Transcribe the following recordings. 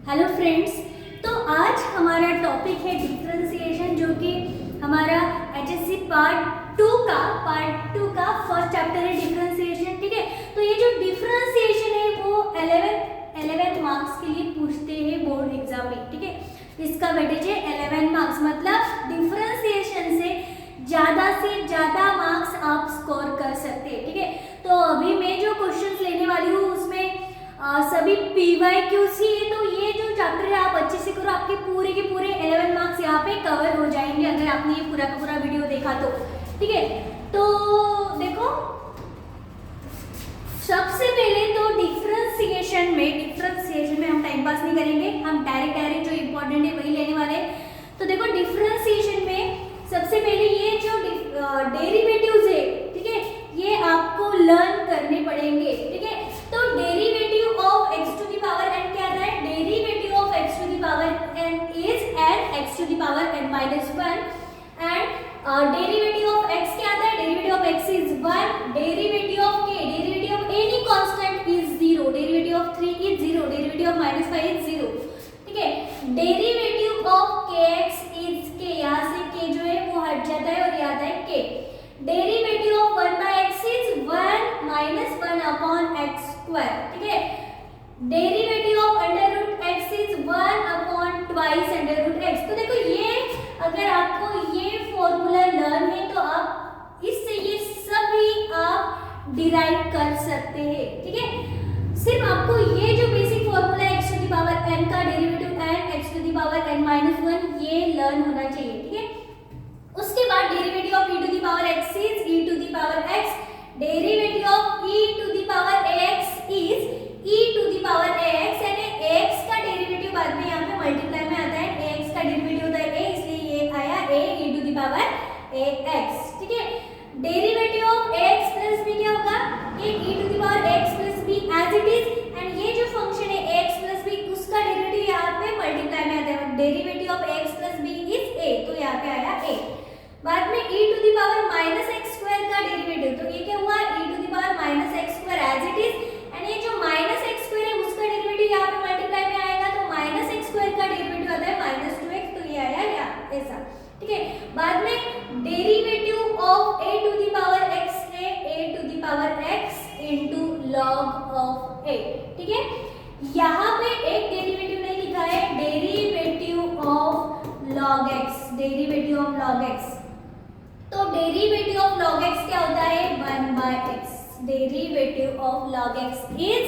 Hello friends, तो आज हमारा टॉपिक है डिफरेंशिएशन, जो कि हमारा एचएससी पार्ट टू का फर्स्ट चैप्टर है डिफरेंशिएशन। ठीक है, तो ये जो डिफरेंशिएशन है वो 11 मार्क्स के लिए पूछते हैं बोर्ड एग्जाम में। ठीक है, इसका वेटेज है 11 मार्क्स, मतलब डिफरेंशिएशन से ज्यादा मार्क्स आप स्कोर कर सकते हैं। ठीक है, तो अभी मैं जो क्वेश्चंस लेने वाली हूँ उसमें सभी PYQs ही है, तो ये जो चैप्टर है आप अच्छे से करो, आपके पूरे के पूरे 11 मार्क्स यहाँ पे कवर हो जाएंगे अगर आपने ये पूरा का पूरा वीडियो देखा तो। ठीक है, तो देखो सबसे पहले तो डिफरेंशिएशन में हम टाइम पास नहीं करेंगे, हम डायरेक्ट जो इम्पोर्टेंट है वही लेने वाले हैं। तो देखो डिफरेंशिएशन में सबसे पहले ये जो डेरिवेटिव्स है, ठीक है, ये आपको लर्न करने पड़ेंगे। ठीक है, तो derivative of x to the power n क्या आता है? Derivative of x to the power n is n x to the power n minus 1 and derivative of x क्या आता है? Derivative of x is 1, derivative of k, derivative of any constant is 0, derivative of 3 is 0, derivative of -5 is 0। ठीक है, derivative of kx is k, यहाँ से k जो है वो हट जाता है और ये आता है k। Derivative of 1/x is 1 minus 1 upon x square। ठीक है, derivative of √x is 1 upon twice √x। तो देखो ये अगर आपको ये फॉर्मूला लर्न है तो आप इससे ये सभी आप डिराइव कर सकते हैं। ठीक है, सिर्फ आपको ये जो बेसिक फॉर्मूला है x to the power n का derivative n x to the power n minus 1 ये लर्न होना चाहिए। ठीक है, उसके बाद derivative of e to the power x is e to the power x, derivative of e to the power ax is e to the power ax, यानी ax का derivative बाद में यहाँ पे मल्टीप्लाई में आता है, ax का डेरिवेटिव होता है a, इसलिए ये आया a e to the power ax। ठीक है, derivative of ax plus b क्या होगा? ये e to the power x plus b as it is, and ये जो फंक्शन है ax प्लस b उसका डेरिवेटिव यहाँ पे मल्टीप्लाई में आता है, derivative of ax plus b is a, तो यहाँ पे आया a। बाद में e to the power minus x square का डेरिवेटिव, तो ये क्या हुआ? e to the power minus x square as it is, and ये जो माइनस एक्स स्क्वायर है उसका डेरिवेटिव यहाँ पे मल्टीप्लाई में आएगा, तो माइनस एक्स स्क्वायर का डेरिवेटिव आता है -2x, तो ये आया या ऐसा। ठीक है, बाद में derivative of a to the power x है a to the power x into log of a। ठीक है, यहाँ पे एक डेरिवेटिव नहीं लिखा है, derivative of log x, derivative of log x। तो डेरिवेटिव ऑफ log x क्या होता है? 1/x, derivative of log x is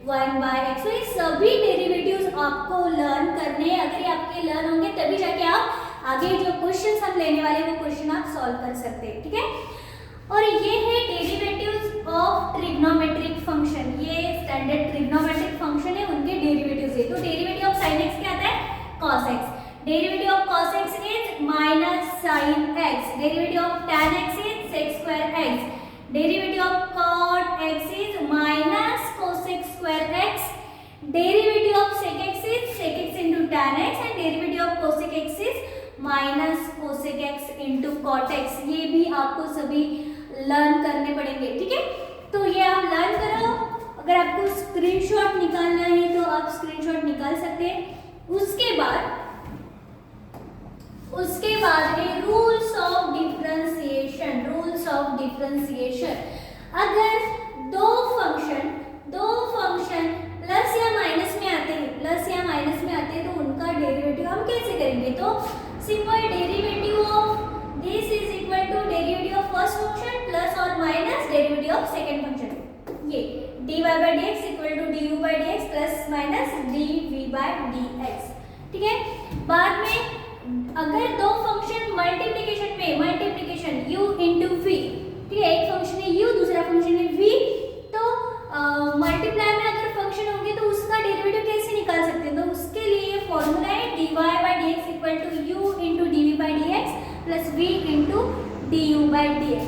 1/x। तो ये सभी डेरिवेटिव्स आपको लर्न करने हैं, अगर ये आपके लर्न होंगे तभी जाके आप आगे जो क्वेश्चंस हम लेने वाले हैं वो क्वेश्चन आप सॉल्व कर सकते हैं। ठीक है, और ये है डेरिवेटिव्स ऑफ ट्रिग्नोमेट्रिक फंक्शन, ये स्टैंडर्ड ट्रिग्नोमेट्रिक फंक्शन है उनके डेरिवेटिव्स है। तो डेरिवेटिव ऑफ sin x क्या आता है? cos x, derivative of cos x is minus sin x, derivative of tan x is sec square x, derivative of cot x is minus cosec square x, derivative of sec x is sec x into tan x, and derivative of cosec x is minus cosec x into cot x। ये भी आपको सभी learn करने पड़ेंगे। ठीक है, तो ये आप लर्न करो, अगर आपको स्क्रीनशॉट निकालना है तो आप स्क्रीनशॉट निकाल सकते हैं। उसके बाद है रूल्स ऑफ डिफरेंशिएशन। अगर दो फंक्शन प्लस या माइनस में आते हैं तो उनका डेरिवेटिव हम कैसे करेंगे? तो simple, derivative of this is equal to derivative of first function plus और minus derivative of second function, ये dy/dx equal to du/dx plus minus dv/dx। ठीक है, बाद में अगर दो function multiplication u into v, ठीक है, एक फंक्शन है u दूसरा फंक्शन है v, तो मल्टीप्लाई में अगर फंक्शन होंगे तो उसका डेरिवेटिव कैसे निकाल सकते हैं? तो उसके लिए ये फॉर्मूला है dy/dx equal to u into dv/dx plus v into du/dx।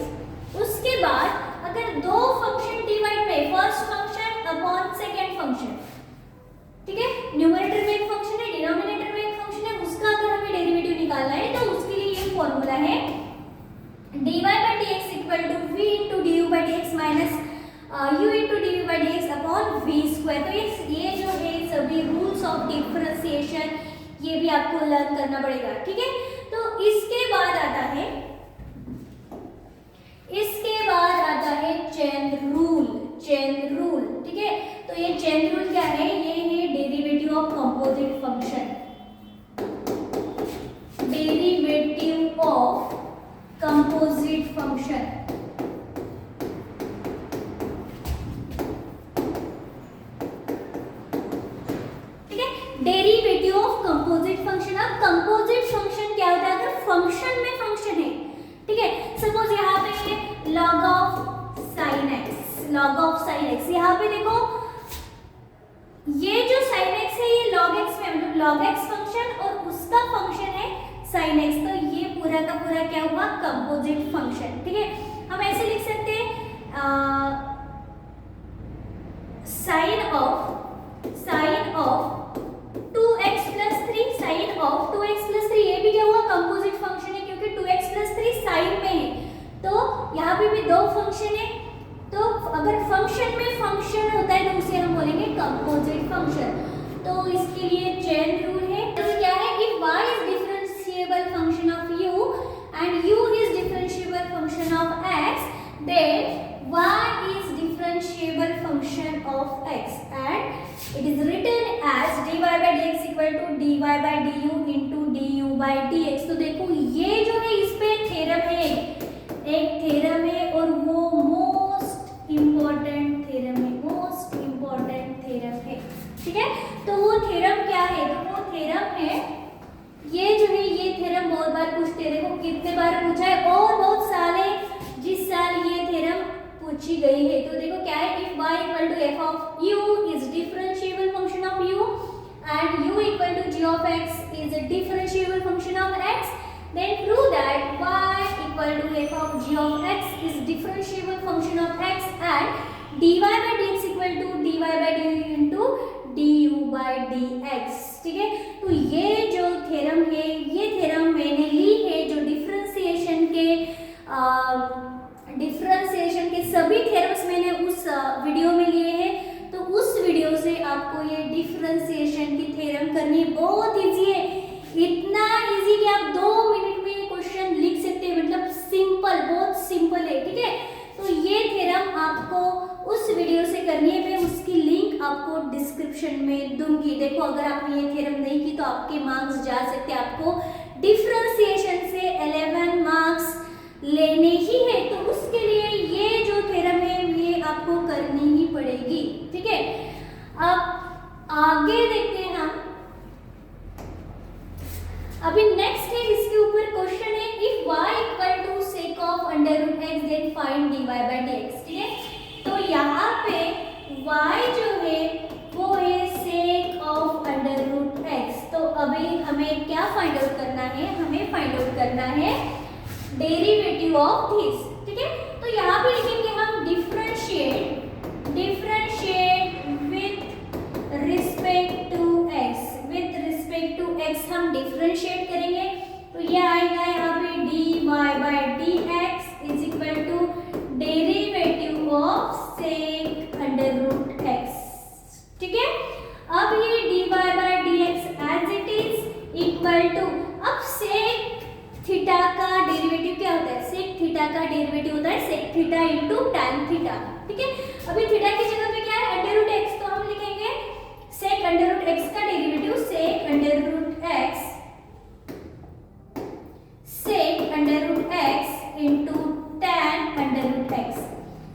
उसके बाद अगर दो फंक्शन डिवाइड में, first function upon second function, ठीक है, न्यूमरेटर में एक फंक्शन है, डिनोमिनेटर में एक फंक्शन है, उसका अगर हमें डेरिवेटिव निकालना है तो उसके लिए ये फॉर्मूला है dy/dx equal to v into du/dx minus u into dv/dx upon v square. तो ये जो है सभी रूल्स ऑफ डिफरेंशिएशन, ये भी आपको लर्न करना पड़ेगा, ठीक है। तो इसके बाद आता है चेन रूल, ठीक है। तो ये चेन रूल क्या है, ये है derivative of composite function, derivative of composite function, ठीक है। Derivative of composite function. अब कंपोजिट फंक्शन क्या होता है, अगर फंक्शन में फंक्शन है, ठीक है। सपोज यहाँ पे log ऑफ sin x, यहाँ पे देखो ये जो sin x है ये log x में, मतलब log x फंक्शन और उसका फंक्शन है sin x, तो ये पूरा का पूरा क्या हुआ, कंपोजिट फंक्शन, ठीक है। हम ऐसे लिख सकते हैं sin of 2x plus 3, sin of 2x plus 3, ये भी क्या हुआ, कंपोजिट फंक्शन है, क्योंकि 2x plus 3 साइन में है, तो यहाँ पे भी दो फंक्शन है, तो अगर फंक्शन में फंक्शन होता है तो उसे हम बोलेंगे कंपोजिट फंक्शन। तो इसके लिए चेन रूल है, तो क्या है, if y is differentiable function of u and u is differentiable function of x, then y is differentiable function of x and it is written as dy by dx equal to dy by du into du by dx। तो देखो ये जो है इस पे theorem है, एक theorem है और वो मोस्ट इम्पोर्टेंट थ्योरम है, ठीक है। तो वो थ्योरम क्या है, तो वो थ्योरम है, ये जो है ये थ्योरम बहुत बार पूछते हैं, देखो कितने बार पूछा है और बहुत साल है जिस साल ये थ्योरम पूछी गई है। तो देखो क्या है, if y equal to f of u is differentiable function of u and u equal to g of x is a differentiable function of x, then prove that y equal to f of g of x is differentiable function of x and dy by dx equal to dy by du into du by dx, ठीक है। तो ये जो theorem है, ये theorem मैंने ली है जो डिफरेंशिएशन के सभी थ्योरम्स मैंने उस वीडियो में लिए हैं, तो उस वीडियो से आपको ये डिफरेंशिएशन की थ्योरम करनी बहुत इजी है, इतना इजी कि आप 2 मिनट में क्वेश्चन लिख सकते हैं, मतलब सिंपल, बहुत सिंपल है, ठीक है। तो ये थ्योरम आपको उस वीडियो से करनी है, मैं उसकी लिंक आपको डिस्क्रिप्शन में दूंगी। देखो अगर आपने ये थ्योरम नहीं की तो आपके मार्क्स जा सकते हैं, आपको डिफरेंशिएशन से 11 मार्क्स लेने ही है, तो उसके लिए ये जो थ्योरम है ये आपको करनी ही पड़ेगी, ठीक है। अब आगे देखते हैं हम, अभी नेक्स्ट है, इसके ऊपर क्वेश्चन है, if y equal to sec of under root x then find dy bye dx, ठीक है। तो यहाँ पे y जो है वो है sec of under root x, तो अभी हमें क्या फाइंड आउट करना है, हमें फाइंड आउट करना है डेरिवेटिव ऑफ दिस, ठीक है। तो यहाँ पे लिखेंगे हम differentiate with respect to x, हम डिफरेंशिएट करेंगे, तो ये आएगा यहाँ पे dy by dx is equal to derivative of sec under root x, ठीक है। अब ये dy by dx as it is equal to, अब सेक थीटा का डेरिवेटिव क्या होता है, सेक थीटा का डेरिवेटिव होता है sec theta into tan theta, ठीक है। अभी थीटा की जगह पे क्या है, अंडर रूट x, तो हम लिखेंगे सेक अंडर रूट x का derivative sec under root x into tan under root x,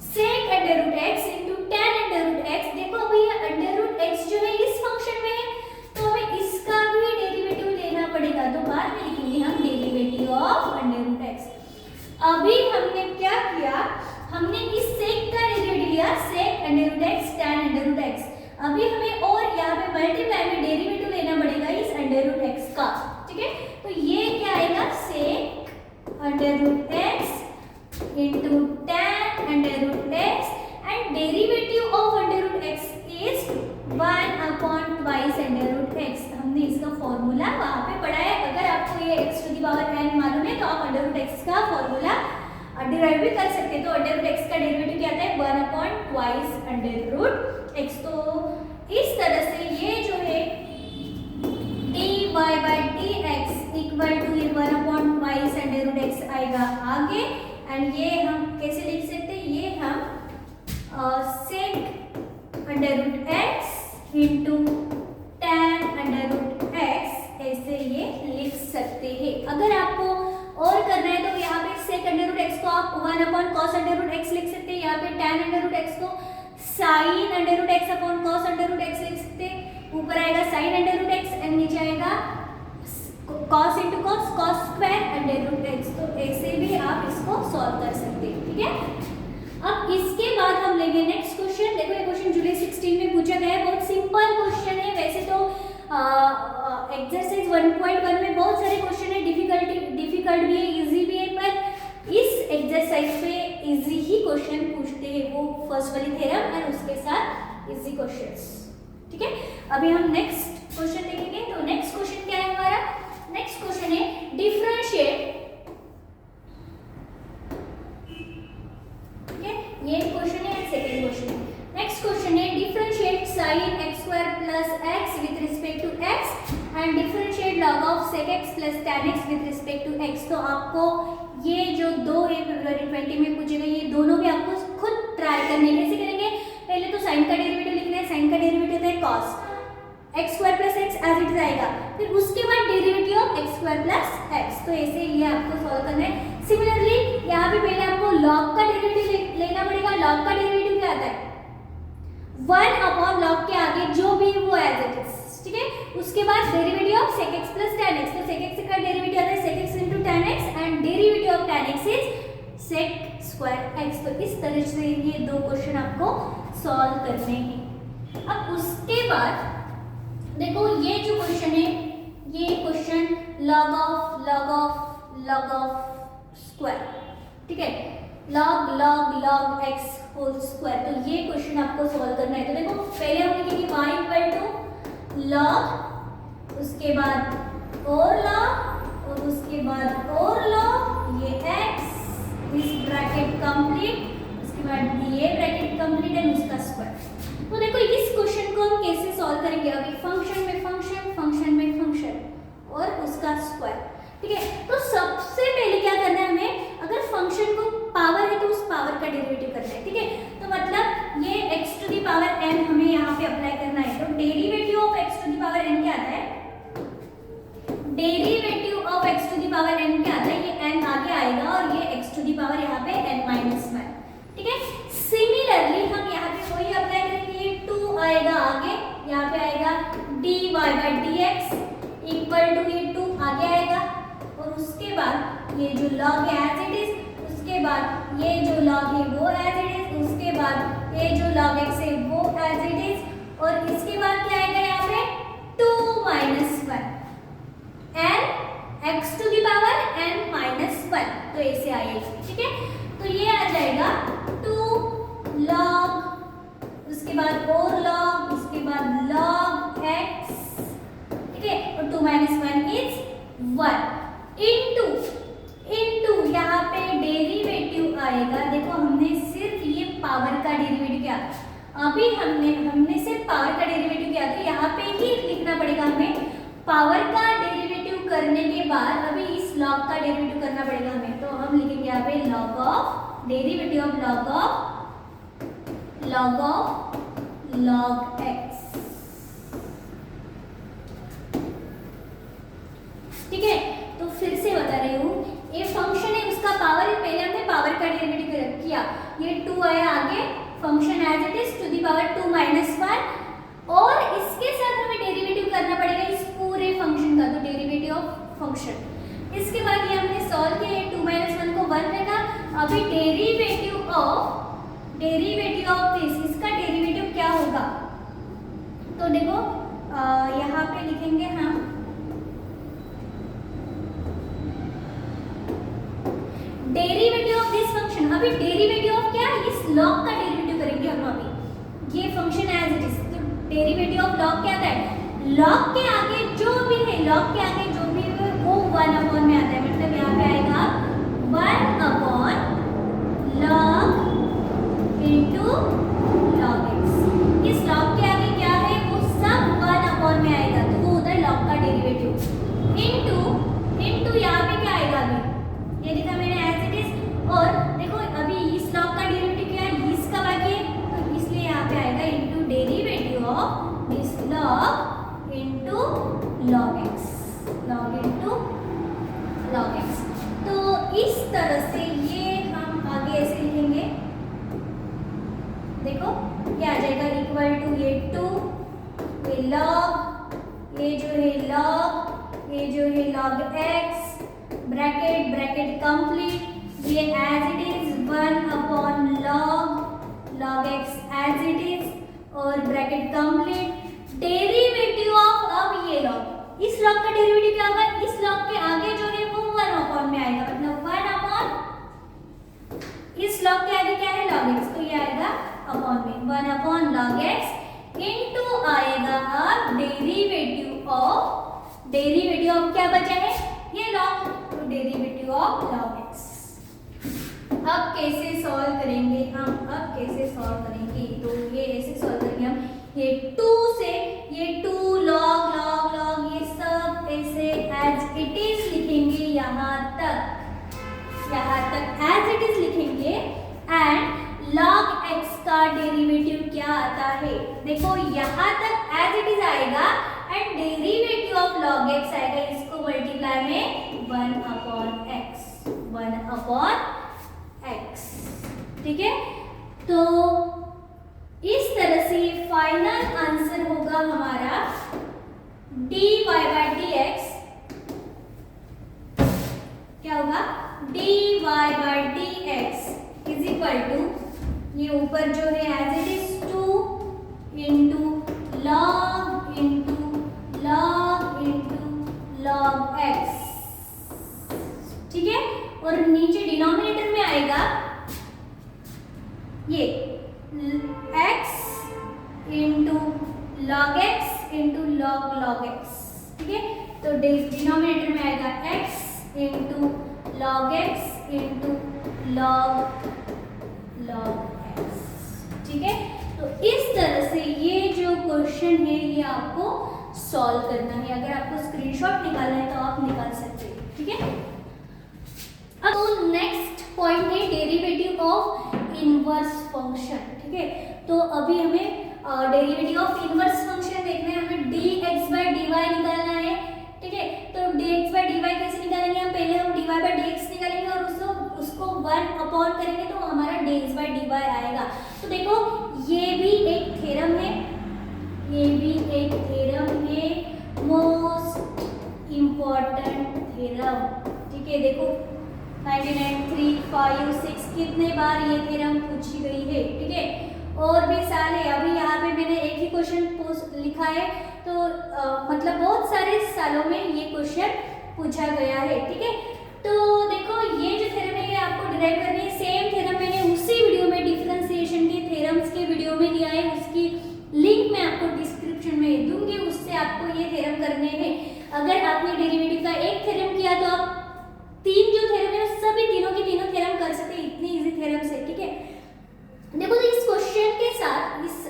sec under root x into tan under root x। देखो अभी ये अंडर रूट x जो है इस फंक्शन में है, तो हमें इसका भी डेरिवेटिव लेना पड़ेगा, तो बाद में लिखेंगे हम derivative of under root x। अभी हमने क्या किया, हमने इस सेक का डेरिवेटिव लिया, sec under root x tan under root x, अभी हमें और यहाँ पे मल्टीप्लाई में डेरिवेटिव लेना पड़ेगा इस अंडर रूट x का, ठीक है। तो ये क्या आएगा, sec under root x into tan under root x and derivative of under root x is 1 upon twice under root x। हमने इसका फॉर्मूला वहां पे पढ़ा है, अगर आपको ये x to the power n मालूम है तो आप अंडर रूट x का फॉर्मूला डिराइव भी कर सकते हैं। तो अंडर रूट x का डेरिवेटिव क्या आता है, 1 upon twice under root x। तो इस तरह से ये जो है एंड ये हम कैसे लिख सकते हैं, ये हम sec under root X into tan under root X ऐसे ये लिख सकते हैं। अगर आपको और करना है तो यहाँ पे सेक अंडर रूट एक्स को आप 1 upon cos under root x लिख सकते हैं, यहाँ पे tan अंडर रूट एक्स को sine under root x upon cos under root x लिख सकते हैं। ऊपर आएगा sine under root x and नीचे आएगा cos into cos, cos square under root x. तो ऐसे भी आप इसको सॉल्व कर सकते हैं, ठीक है। अब इसके बाद हम लेंगे नेक्स्ट क्वेश्चन। देखो ये क्वेश्चन जुलाई 16 में पूछा गया है, बहुत सिंपल क्वेश्चन है। वैसे तो एक्सरसाइज 1.1 में बहुत सारे क्वेश्चन है, डिफिकल्ट भी है, इजी भी है, पर इस एक्सरसाइज पे इजी ही क्वेश्चन पूछते हैं, वो फर्स्ट वाली थ्योरम और उसके साथ इजी क्वेश्चंस, ठीक है। अभी हम नेक्स्ट क्वेश्चन देखेंगे। तो नेक्स्ट क्वेश्चन क्या है हमारा, नेक्स्ट क्वेश्चन है डिफरेंशिएट, ठीक है, ये क्वेश्चन है, सेकंड क्वेश्चन है। नेक्स्ट क्वेश्चन है differentiate sin x square plus x with respect to x and differentiate log of sec x plus tan x with respect to x। तो आपको ये जो दो है February 20 में पूछे गए, ये दोनों भी आपको खुद ट्राई करने। कैसे करेंगे, पहले तो साइन का डेरिवेटिव लिखना है, साइन का डेरिवेटिव होता है cos x square plus x as it आएगा, फिर उसके बाद derivative of x square plus x। तो ऐसे ये आपको सॉल्व करना है। सिमिलरली यहाँ पे पहले आपको log का डेरिवेटिव लेना पड़ेगा। log का डेरिवेटिव क्या आता है, 1 अपॉन log के आगे जो भी वो एज इट इज, ठीक है। उसके बाद derivative of sec x plus tan x। तो sec x का डेरिवेटिव आता है sec x into tan x and derivative of tan x is sec square x। तो इस तरह से ये दो क्वेश्चन आपको सॉल्व करने हैं। अब उसके बाद देखो ये जो क्वेश्चन है, ये क्वेश्चन log ऑफ स्क्वायर, ठीक है, log x होल स्क्वायर। तो ये क्वेश्चन आपको सॉल्व करना है। तो देखो पहले हम लिखेंगे y इक्वल टू log, उसके बाद और log और उसके बाद और log, ये x इस ब्रैकेट कंप्लीट, उसके बाद ये ब्रैकेट कंप्लीट एंड उसका स्क्वायर। तो देखो इस क्वेश्चन को हम कैसे सॉल्व करेंगे, अभी फंक्शन में फंक्शन, फंक्शन में फंक्शन और उसका स्क्वायर, ठीक है। तो सबसे पहले क्या करना है हमें, अगर फंक्शन को पावर है तो उस पावर का डेरिवेटिव करना है, ठीक है। तो मतलब ये x to the power n हमें यहाँ पे अप्लाई करना है। तो derivative of x to the power n क्या आता है, derivative of x to the power n क्या आता है, ये n आगे आएगा और ये x टू द पावर यहाँ पे n माइनस 1, ठीक है। सिमिलरली हम यहाँ पे वही अप्लाई करेंगे, ये 2 आएगा आगे, यहाँ पे आएगा dy by dx equal to ये 2 आगे आएगा और उसके बाद ये जो log है एज इट इज, उसके बाद ये जो log है वो एज इट इज, उसके बाद ये जो log x है वो एज इट इज और इसके बाद क्या आएगा यहाँ पे 2 minus 1 n x to the power n minus 1। तो ऐसे आएगा, ठीक है। तो ये आ जाएगा 2 log, उसके बाद और log, उसके बाद log x, ठीक है, और 2 माइनस 1 इज 1 इनटू यहाँ पे डेरिवेटिव आएगा। देखो हमने सिर्फ ये पावर का डेरिवेटिव किया, अभी हमने सिर्फ पावर का डेरिवेटिव किया, तो यहाँ पे ही लिखना पड़ेगा हमें पावर का डेरिवेटिव करने के बाद अभी इस log का डेरिवेटिव करना पड़ेगा हमें। तो हम लिखेंगे यहाँ पे log of derivative of log x, ठीक है। तो फिर से बता रही हूँ, ये फंक्शन है उसका पावर है, पहले हमने पावर का डेरिवेटिव किया, ये 2 आया आगे, function as it is to the power 2 minus 1 और इसके साथ हमें डेरिवेटिव करना पड़ेगा इस पूरे फंक्शन का, तो डेरिवेटिव ऑफ फंक्शन। इसके बाद ये हमने सॉल्व किया, ये 2 माइनस 1 को 1 रखा, अभी डेरिवेटिव ऑफ दिस, इसका डेरिवेटिव क्या होगा। तो देखो यहाँ पे लिखेंगे हम डेरिवेटिव ऑफ दिस फंक्शन। अभी डेरिवेटिव ऑफ क्या, इस log का डेरिवेटिव करेंगे हम अभी, ये फंक्शन एज इट इज। तो डेरिवेटिव ऑफ log क्या आता है, log के आगे जो भी है, log के आगे जो भी है वो 1 अपॉन में आता है, मतलब यहाँ पे आएगा 1 upon log into log x। इस log के आगे क्या है, वो सब 1 अपॉन में आएगा, तो वो होता है log का डेरिवेटिव इनटू यहाँ पे क्या आएगा, अभी ये लिखा मैंने एज इट इज, और ये आ जाएगा इक्वल टू ये 2, ये लॉग, ये जो है लॉग, ये जो है log x, bracket bracket complete, ये as it is 1 upon log x as it is और ब्रैकेट कंप्लीट, डेरिवेटिव ऑफ, अब ये लॉग, इस लॉग का डेरिवेटिव क्या होगा, इस लॉग के आगे जो है वो 1 अपॉन में आएगा, मतलब 1 अपॉन, इस लॉग के आगे क्या है log x, तो ये आएगा अपॉन में 1 अपॉन log x इनटू आएगा अब डेरिवेटिव ऑफ क्या बचा है, ये log, तो डेरिवेटिव ऑफ log x। अब कैसे सॉल्व करेंगे हम, अब कैसे सॉल्व करेंगे, तो ये ऐसे सॉल्व करेंगे हम, ये 2 से ये 2 log log log ये सब ऐसे एज इट इज लिखेंगे, यहाँ तक एज इट इज लिखेंगे एंड log x का डेरिवेटिव क्या आता है, देखो यहाँ तक एज इट इज आएगा and derivative of log x आएगा, इसको मल्टीप्लाई में 1 अपॉन x, ठीक है। तो इस तरह से फाइनल आंसर होगा हमारा dy by dx, क्या होगा, dy by dx is equal to, ये ऊपर जो है as it is 2 into log x, ठीक है, और नीचे डिनोमिनेटर में आएगा ये x into log x into log x, ठीक है, तो डिनोमिनेटर में आएगा x into log x into log x, ठीक है। तो इस तरह से ये जो क्वेश्चन है ये आपको सॉल्व करना है, अगर आपको स्क्रीनशॉट निकालना है तो आप निकाल सकते हैं, ठीक है। अब तो नेक्स्ट पॉइंट है डेरिवेटिव ऑफ इनवर्स फंक्शन, ठीक है। तो अभी हमें डेरिवेटिव ऑफ इनवर्स फंक्शन देखना है, हमें dx by dy निकालना है, ठीक है। तो dx by dy कैसे निकालेंगे, हम पहले हम dy by dx निकालेंगे और उसको 1 अपॉन करेंगे तो हमारा dx by dy आएगा। तो देखो ये भी एक थ्योरम है, ये भी एक थ्योरम है, मोस्ट इम्पोर्टेंट थ्योरम, ठीक है। देखो 99, 3, 5, 6 कितने बार ये थ्योरम पूछी गई है, ठीक है। और भी सारे, अभी यहाँ पे मैंने एक ही क्वेश्चन लिखा है, तो मतलब बहुत सारे सालों में ये क्वेश्चन पूछा गया है, ठीक है। तो देखो ये जो थ्योरम है ये आपको डिराइव करनी है, सेम थ्योरम मैंने उसी वीडियो में डिफरेंशिएशन के थ्योरम्स के वीडियो में दिया है, उसकी लिंक मैं आपको डिस्क्रिप्शन में दूंगी, उससे आपको ये थ्योरम करने हैं। अगर आपने डेरिवेटिव का एक थ्योरम किया तो आप 3 जो थ्योरम है सभी तीनों के तीनों थ्योरम कर सकते हैं, इतनी इजी थ्योरम्स है, ठीक है। देखो तो इस क्वेश्चन के साथ, इस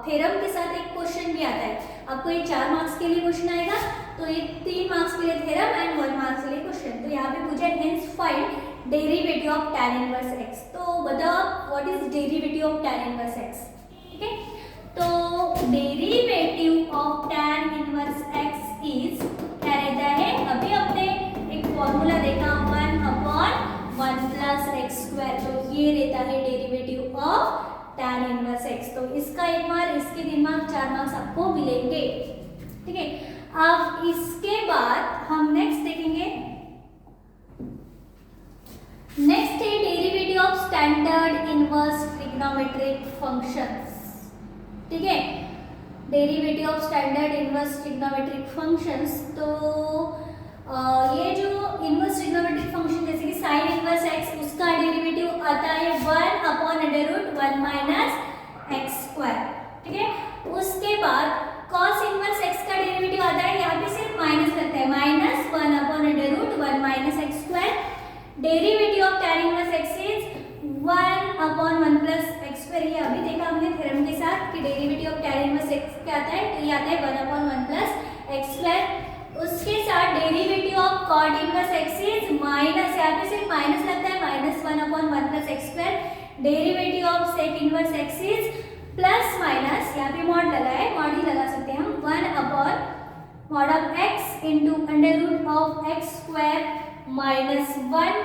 थ्योरम के साथ एक क्वेश्चन भी आता है, आपको ये 4 मार्क्स के लिए क्वेश्चन आएगा, तो ये 3 मार्क्स के लिए थ्योरम एंड 1 मार्क्स के लिए क्वेश्चन। तो यहाँ पे पूछा है hence find derivative of tan inverse x, तो बताओ what is derivative of tan inverse x, ठीक है। तो derivative of tan inverse x is क्या रहता है, अभी अपने एक फॉर्मूला देखा 1 अपॉन 1 प्लस एक्स स्क्वायर, तो ये रहता है derivative of tan inverse x। तो इसका 1 मार्क, इसके 3 मार्क, 4 मार्क्स आपको मिलेंगे, ठीक है। अब इसके बाद हम नेक्स्ट देखेंगे, नेक्स्ट है derivative of standard inverse trigonometric functions, ठीक है। Derivative of standard inverse trigonometric functions, तो ये जो इनवर्स ट्रिग्नोमेट्रिक फंक्शन जैसे कि sin इनवर्स x, उसका डेरिवेटिव आता है 1 अपॉन √1 माइनस एक्स स्क्वायर, ठीक है। उसके बाद cos इनवर्स x का डेरिवेटिव आता है, यहाँ पे सिर्फ माइनस लगता है, minus 1 upon √1 minus x square. Derivative of tan inverse x is 1 upon 1 plus x square, ये अभी देखा हमने थ्योरम के साथ कि derivative of tan inverse x क्या आता है, तो ये आता है 1 अपॉन 1 प्लस एक्स स्क्वायर। उसके साथ derivative of cot inverse x is minus, यहाँ पे सिर्फ माइनस लगता है, minus 1 upon 1 plus x square. Derivative of sec inverse x is plus minus, यहाँ पे मॉड लगा है, मॉड ही लगा सकते हैं हम, 1 upon mod of x into under root of x square minus 1,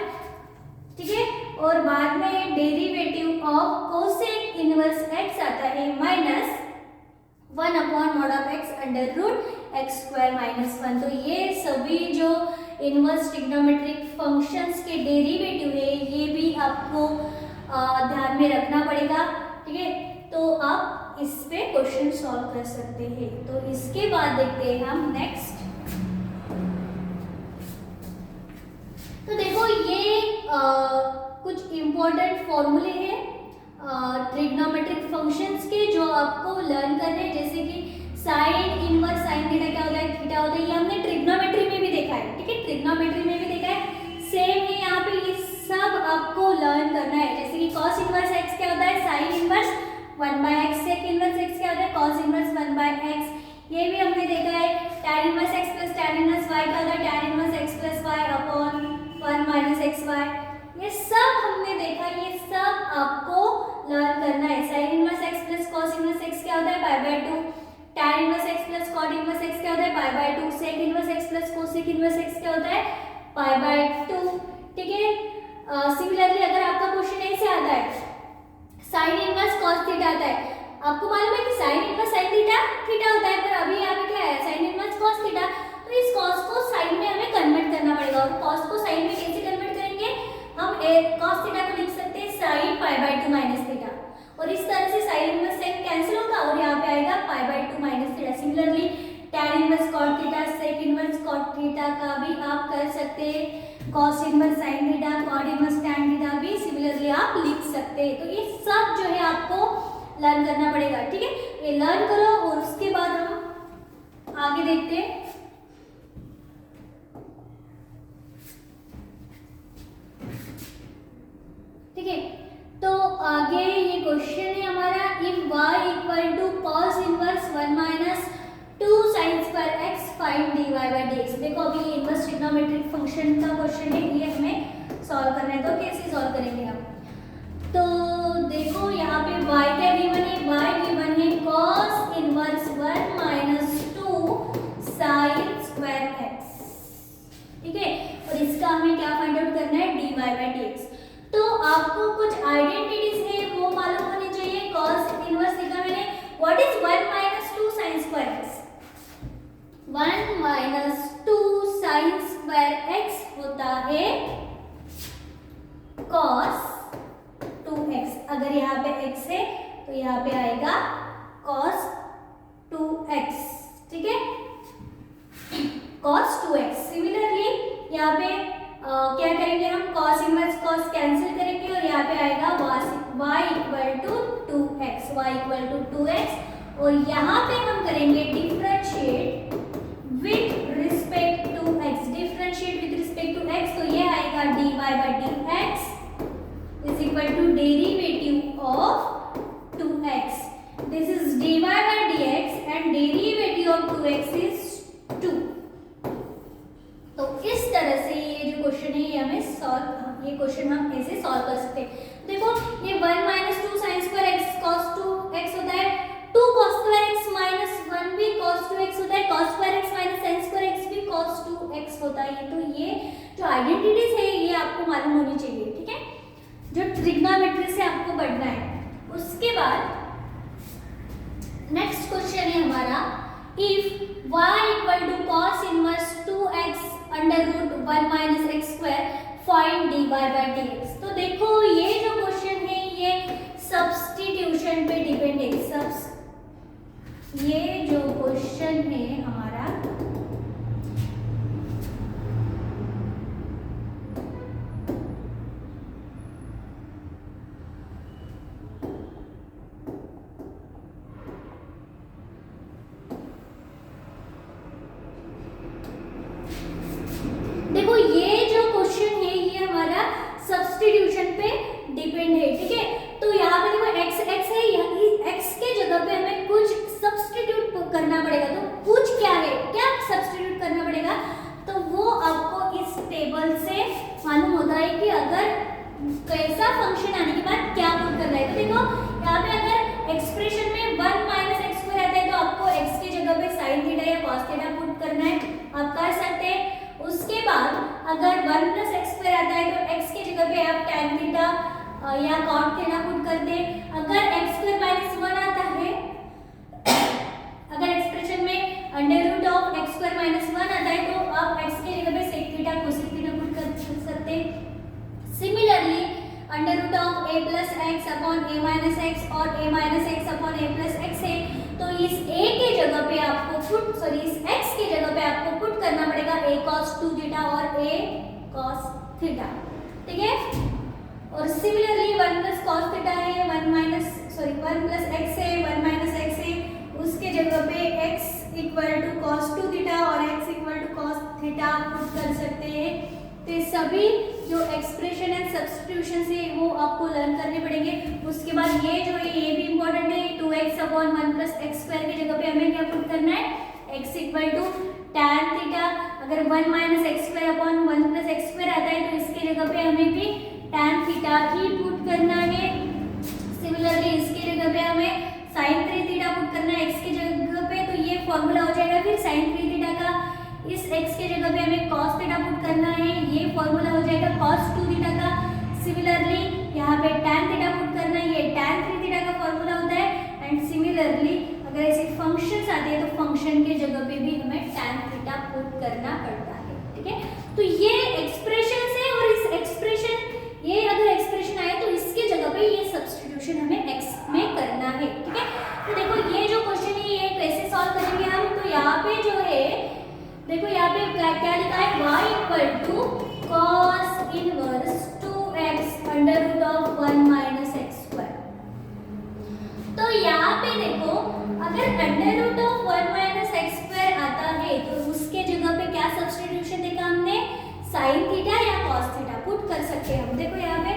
ठीक है। और बाद में derivative of cosec inverse x आता है minus 1 upon mod of x under root x square minus 1। तो ये सभी जो इनवर्स ट्रिग्नोमेट्रिक फंक्शंस के डेरिवेटिव है ये भी आपको ध्यान में रखना पड़ेगा, ठीक है। तो आप इस पे क्वेश्चन सॉल्व कर सकते हैं। तो इसके बाद देखते हैं हम नेक्स्ट। तो देखो ये कुछ इम्पोर्टेंट फॉर्मूले हैं ट्रिग्नोमेट्रिक फंक्शंस के जो आपको लर्न करने हैं, जैसे कि साइन इनवर्स साइन थीटा क्या होता है, थीटा होता है। ये हमने ट्रिग्नोमेट्री में भी देखा है, ठीक है, ट्रिग्नोमेट्री में भी देखा है। सेम है यहाँ पे, ये सब आपको लर्न करना है। जैसे कि cos इनवर्स x क्या होता है, sine inverse 1/x, sec inverse x क्या होता है, cos इनवर्स 1/x। ये भी हमने देखा है। tan inverse x plus tan inverse y क्या होता है, tan inverse x plus y upon 1 minus xy। ये सब हमने देखा, ये सब आपको लर्न करना है। sin inverse x plus cos inverse x क्या होता है, π/2। tan inverse x plus cot inverse x क्या होता है, π/2। sec inverse x plus cosec inverse x क्या होता है, π/2, ठीक है। सिमिलरली अगर आपका क्वेश्चन ऐसे आता है, sin इनवर्स cos थीटा आता है, आपको मालूम है कि sin inverse sin theta theta होता है, पर अभी यहाँ पे क्या है, sin इनवर्स cos थीटा। तो इस cos को sin में हमें कन्वर्ट करना पड़ेगा। और cos को sin में कैसे कन्वर्ट करेंगे, हम cos थीटा को लिख सकते हैं sin π/2 माइनस थीटा, और इस तरह से sin इनवर्स sec कैंसिल होगा और यहाँ पे आएगा π/2 minus theta. Similarly tan inverse cot theta, sec inverse cot theta का भी आप कर सकते हैं। cos inverse sin theta, cot inverse tan theta भी सिमिलरली आप लिख सकते हैं। तो ये सब जो है आपको लर्न करना पड़ेगा, ठीक है। ये लर्न करो और उसके बाद हम आगे देखते हैं। ठीक है, तो आगे ये क्वेश्चन है हमारा, if y equal to cos inverse 1 minus 2 sin square x find dy bye dx। देखो अभी ये इनवर्स ट्रिग्नोमेट्रिक फंक्शन का क्वेश्चन है, ये हमें सॉल्व करना है। तो कैसे सॉल्व करेंगे हम, तो देखो यहाँ पे y क्या गिवन है, y गिवन है cos inverse 1 minus 2 sin square x, ठीक है। और इसका हमें क्या फाइंड आउट करना है, dy बाय dx। तो आपको कुछ आइडेंटिटीज है वो मालूम होनी चाहिए। cos इनवर्स लिखा मैंने, what is 1 minus 2 sin square x। 1 minus 2 sin square x होता है cos 2x। अगर यहाँ पे x है तो यहाँ पे आएगा cos 2x, ठीक है, cos 2x। सिमिलरली यहाँ पे क्या करेंगे हम, cos इनवर्स cos कैंसिल करेंगे और यहाँ पे आएगा y equal to 2x, y equal to 2x। और यहाँ पे हम करेंगे differentiate with respect to x, differentiate with respect to x। तो ये आएगा dy bye dx is equal to derivative of 2x। This is dy bye dx and derivative of 2x is 2। तो इस तरह से ये जो क्वेश्चन है ये हमें ये क्वेश्चन हम ऐसे सॉल्व कर सकते हैं। देखो ये 1 minus 2 sin square x cos 2x होता है, 2 cos स्क्वायर x माइनस 1 भी cos 2x होता है, cos square x minus sin square x भी cos 2x होता है। तो ये जो आइडेंटिटीज है ये आपको मालूम होनी चाहिए, ठीक है, जो ट्रिग्नोमेट्री से आपको पढ़ना है। उसके बाद नेक्स्ट क्वेश्चन है हमारा, if y equal to cos inverse 2x under root 1 minus x square find dy bye dx। तो देखो ये जो क्वेश्चन है ये सब्स्टिट्यूशन पे डिपेंड है। ये जो क्वेश्चन है हमारा सब्स्टिट्यूशन पे डिपेंड है, ठीक है। तो यहाँ पे देखो x है, x के जगह पे हमें कुछ सब्स्टिट्यूट करना पड़ेगा। तो कुछ क्या है, क्या सब्स्टिट्यूट करना पड़ेगा, तो वो आपको इस टेबल से मालूम होता है कि अगर कैसा फंक्शन आने के बाद क्या पुट करना है। तो देखो यहाँ पे अगर एक्सप्रेशन में 1 माइनस एक्स स्क्वायर आता है तो आपको x के जगह पे sin थीटा या cos थीटा पुट करना है, आप कर सकते हैं। उसके बाद अगर 1 प्लस एक्स स्क्वायर आता है तो x के जगह पे आप tan थीटा या cot थीटा पुट कर दे। अगर x² - 1 आता है, अगर एक्सप्रेशन में अंडर रूट ऑफ x² - 1 आता है तो आप x के जगह पे sec theta cosec theta put कर सकते हैं। Similarly under root of a plus x upon a minus x और a minus x upon a plus x है, तो इस a के जगह पे आपको इस x के जगह पे आपको पुट करना पड़ेगा a cos 2 थीटा और a cos थीटा, ठीक है। और सिमिलरली 1 प्लस cos थीटा है, 1 प्लस x है, 1 माइनस x है, उसके जगह पे x equal to cos 2 theta और x equal to cos theta put कर सकते हैं। तो सभी जो एक्सप्रेशन एंड सब्स्टिट्यूशन है वो आपको लर्न करने पड़ेंगे। उसके बाद ये जो है ये भी इंपॉर्टेंट है, 2x upon 1 plus x square की जगह पे हमें क्या पुट करना है, x equal to tan theta. अगर 1 minus x square upon 1 plus x square आता है तो इसके जगह पे हमें भी tan थीटा ही पुट करना है। सिमिलरली इसके जगह पे हमें sin 3 थीटा पुट करना है x की जगह पे, तो ये फॉर्मूला हो जाएगा फिर sin 3 थीटा का। इस x के जगह पे हमें cos थीटा पुट करना है, ये फॉर्मूला हो जाएगा cos 2 थीटा का। सिमिलरली यहाँ पे tan थीटा पुट करना है, ये tan 3 थीटा का फॉर्मूला होता है। एंड सिमिलरली अगर ऐसे फंक्शंस आते हैं तो फंक्शन के जगह पे भी हमें tan थीटा पुट करना पड़ता है, ठीक है। तो ये एक्सप्रेशन है और इस एक्सप्रेशन ये अगर एक्सप्रेशन आए तो इसके जगह पे ये सब्स्टिट्यूशन हमें x में करना है, ठीक है। तो देखो ये जो क्वेश्चन है ये कैसे सॉल्व करेंगे हम, तो यहाँ पे जो है देखो यहाँ पे क्या लिखा है, y equal to cos inverse 2x under root of 1 minus x square. तो यहाँ पे देखो अगर under root of 1 minus x square आता है तो उसके जगह पे क्या सब्स्टिट्यूशन देखा हमने, sin थीटा या cos थीटा पुट कर सकते हैं हम। देखो यहाँ पे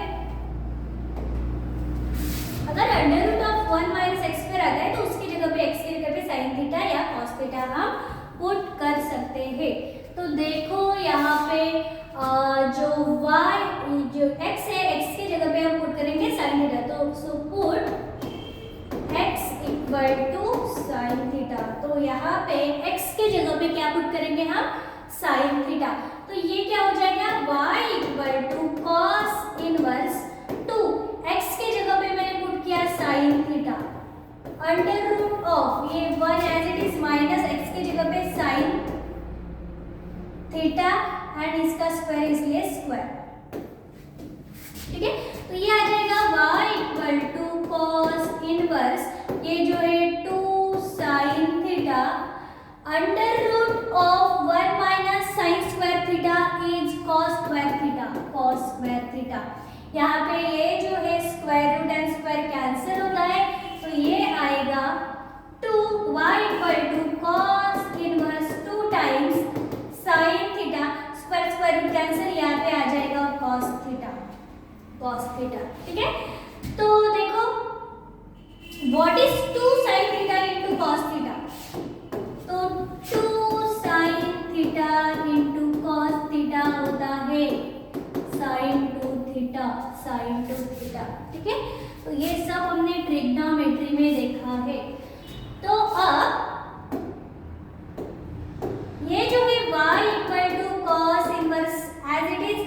अगर under root of 1 minus x square आता है तो उसकी जगह पे x की जगह पे sin थीटा या cos थीटा हम पुट कर सकते हैं। तो देखो यहाँ पे जो x है, x की जगह पे हम पुट करेंगे sin थीटा, तो so put x equal to sin theta. तो यहाँ पे x के जगह पे क्या पुट करेंगे हम, sin थीटा। तो ये क्या हो जाएगा, y equal to cos inverse 2 x के जगह पे मैंने पुट किया sin theta under root of ये 1 as it is minus x की जगह पे sin थीटा एंड इसका स्क्वायर इसलिए स्क्वायर, ठीक है। तो ये आ जाएगा y equal to cos inverse ये जो है 2 sin theta under root of 1 minus sin square theta is cos square theta. यहाँ पे ये जो है square root and square cancel होता है, तो ये आएगा 2y equal to cos inverse 2 times sin theta, square root cancel, यहाँ पे आ जाएगा cos थीटा, ठीक है। तो देखो what is 2 sin theta into cos theta, तो 2 sin theta into cos theta होता है sin 2 थीटा, ठीक है। तो ये सब हमने ट्रिग्नोमेट्री में देखा है। तो अब ये जो है y equal to cos inverse as it is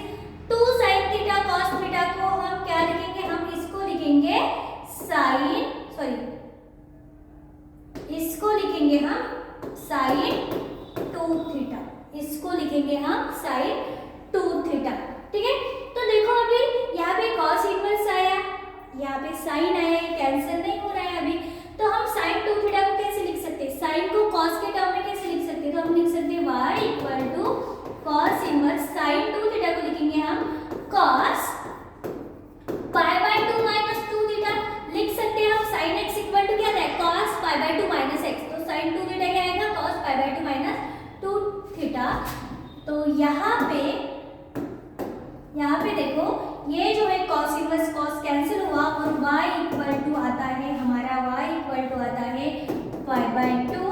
2 sin theta cos theta को हम क्या लिखेंगे, हम इसको लिखेंगे इसको लिखेंगे हम sin 2 थीटा, इसको लिखेंगे हम sin 2 थीटा, ठीक है। तो देखो अभी यहाँ पे cos इनवर्स आया, यहाँ पे sin आया, ये कैंसिल नहीं हो रहा है अभी, तो हम sin 2 थीटा को कैसे लिख सकते हैं, sin को cos के टर्म में कैसे लिख सकते हैं, तो हम लिख सकते हैं y equal to cos inverse sin 2 theta को लिखेंगे हम cos pi by 2 minus 2 theta लिख सकते हैं हम। sin x इक्वल टू क्या था, cos pi by 2 minus x, तो sin 2 थीटा क्या आएगा, cos pi by 2 minus 2 theta. तो यहाँ पे देखो ये जो है cos इनवर्स cos कैंसिल हुआ और y इक्वल टू आता है हमारा पाई बाय 2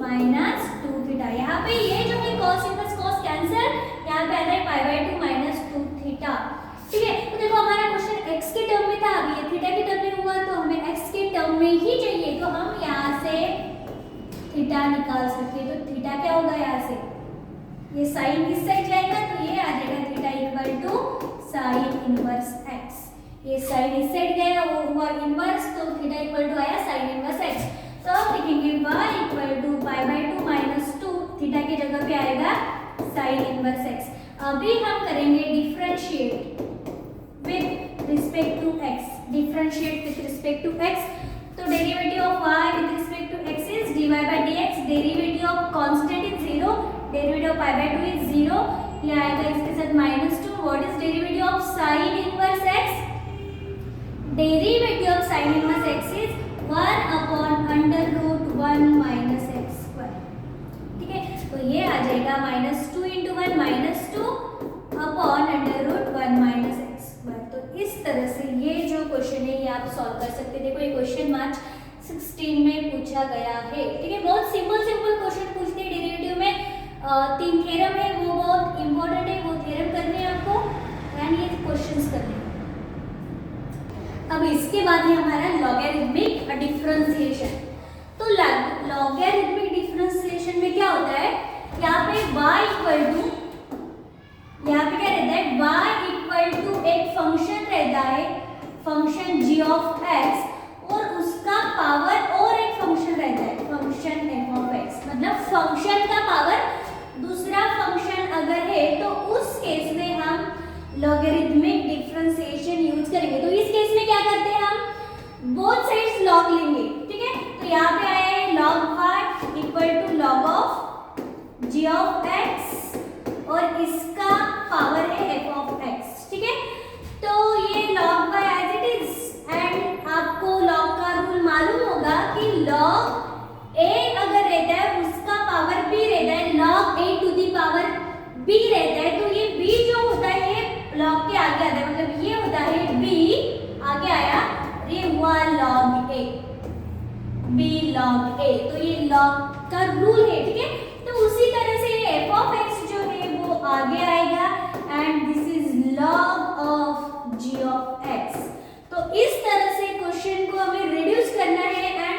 माइनस 2 थीटा। यहाँ पे ये जो है cos इनवर्स cos कैंसिल, यहाँ पे आता है पाई बाय 2 माइनस 2 थीटा, ठीक है। तो देखो हमारा क्वेश्चन x के टर्म में था, अभी ये थीटा के टर्म में हुआ, तो हमें x के टर्म में ही चाहिए, तो हम यहाँ से थीटा निकाल सकते हैं। तो थीटा क्या होगा, यहाँ से ये साइन इस साइड जाएगा तो ये आ जाएगा theta equal to sine inverse x. ये साइन इस साइड गया वो हुआ इनवर्स तो थीटा इक्वल टू आया साइन इनवर्स एक्स। तो अब लिखेंगे y equal to pi by 2 minus 2 theta की जगह पे आएगा साइन इनवर्स एक्स। अभी हम करेंगे differentiate with respect to x, differentiate with respect to x। तो derivative of y with respect to x is dy by dx, derivative of constant is 0, derivative of pi by 2 is 0, ये आएगा इसके साथ -2। What is derivative of sine inverse x? Derivative of sine inverse x is 1 upon under root 1 minus x square. ठीक है, तो ये आ जाएगा -2 × 1 -2 upon under root 1 minus x square. तो इस तरह से ये जो क्वेश्चन है ये आप सॉल्व कर सकते हैं। देखो ये क्वेश्चन मार्च 16 में पूछा गया है। ठीक है, बहुत सिंपल क्वेश्चन पूछते हैं डेरिवेटिव में। 3 थ्योरम है वो बहुत इंपॉर्टेंट है, वो थ्योरम करने हैं आपको एंड ये क्वेश्चंस करने हैं। अब इसके बाद है हमारा लॉगरिथमिक डिफरेंशिएशन। तो लॉगरिथमिक डिफरेंशिएशन में क्या होता है, यहाँ पे y इक्वल टू, यहाँ पे क्या रहता है, y इक्वल टू एक फंक्शन रहता है, फंक्शन g ऑफ x, और उसका पावर और एक फंक्शन रहता है, फंक्शन f ऑफ x। मतलब फंक्शन का पावर दूसरा फंक्शन अगर है तो उस केस में हम लॉगरिथमिक डिफरेंशिएशन यूज करेंगे। तो इस केस में क्या करते हैं, हम बोथ साइड्स लॉग लेंगे। ठीक है, तो यहाँ पे आया है log y equal to log of g of x और इसका पावर है f ऑफ x। ठीक है, तो ये log y as it is and आपको log का रूल मालूम होगा कि log a अगर रहता है उसका पावर b रहता है, log a to the power b रहता है, तो ये b जो होता है ये log के आगे आता है, मतलब ये होता है b आगे आया, ये हुआ log a, b log a, तो ये log का रूल है। ठीक है, तो उसी तरह से ये f ऑफ x जो है वो आगे आएगा and this is log of g of x। तो इस तरह से क्वेश्चन को हमें रिड्यूस करना है एंड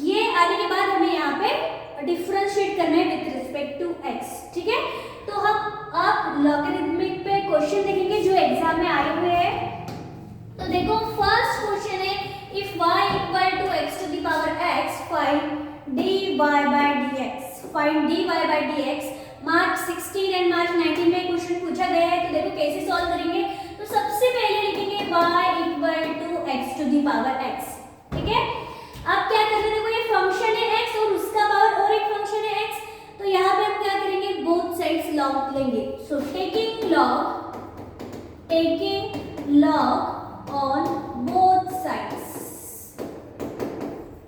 ये आने के बाद हमें यहाँ पे डिफरेंशिएट करना है विद रिस्पेक्ट टू x। ठीक है, तो हम आप लॉगरिथमिक पे क्वेश्चन देखेंगे जो एग्जाम में आए हुए हैं। तो देखो फर्स्ट क्वेश्चन है, if y equal to x to the power x find dy by dx, find dy by dx। March 16 and March 19 में क्वेश्चन पूछा गया है। तो देखो कैसे सॉल्व करेंगे, तो सबसे पहले लिखेंगे y equal to x to the power x। ठीक है, अब क्या कर रहे हैं, देखो ये फंक्शन है x और उसका पावर और एक फंक्शन है x, तो यहाँ पे हम क्या करेंगे, बोथ साइड्स लॉग लेंगे। So taking log on both sides,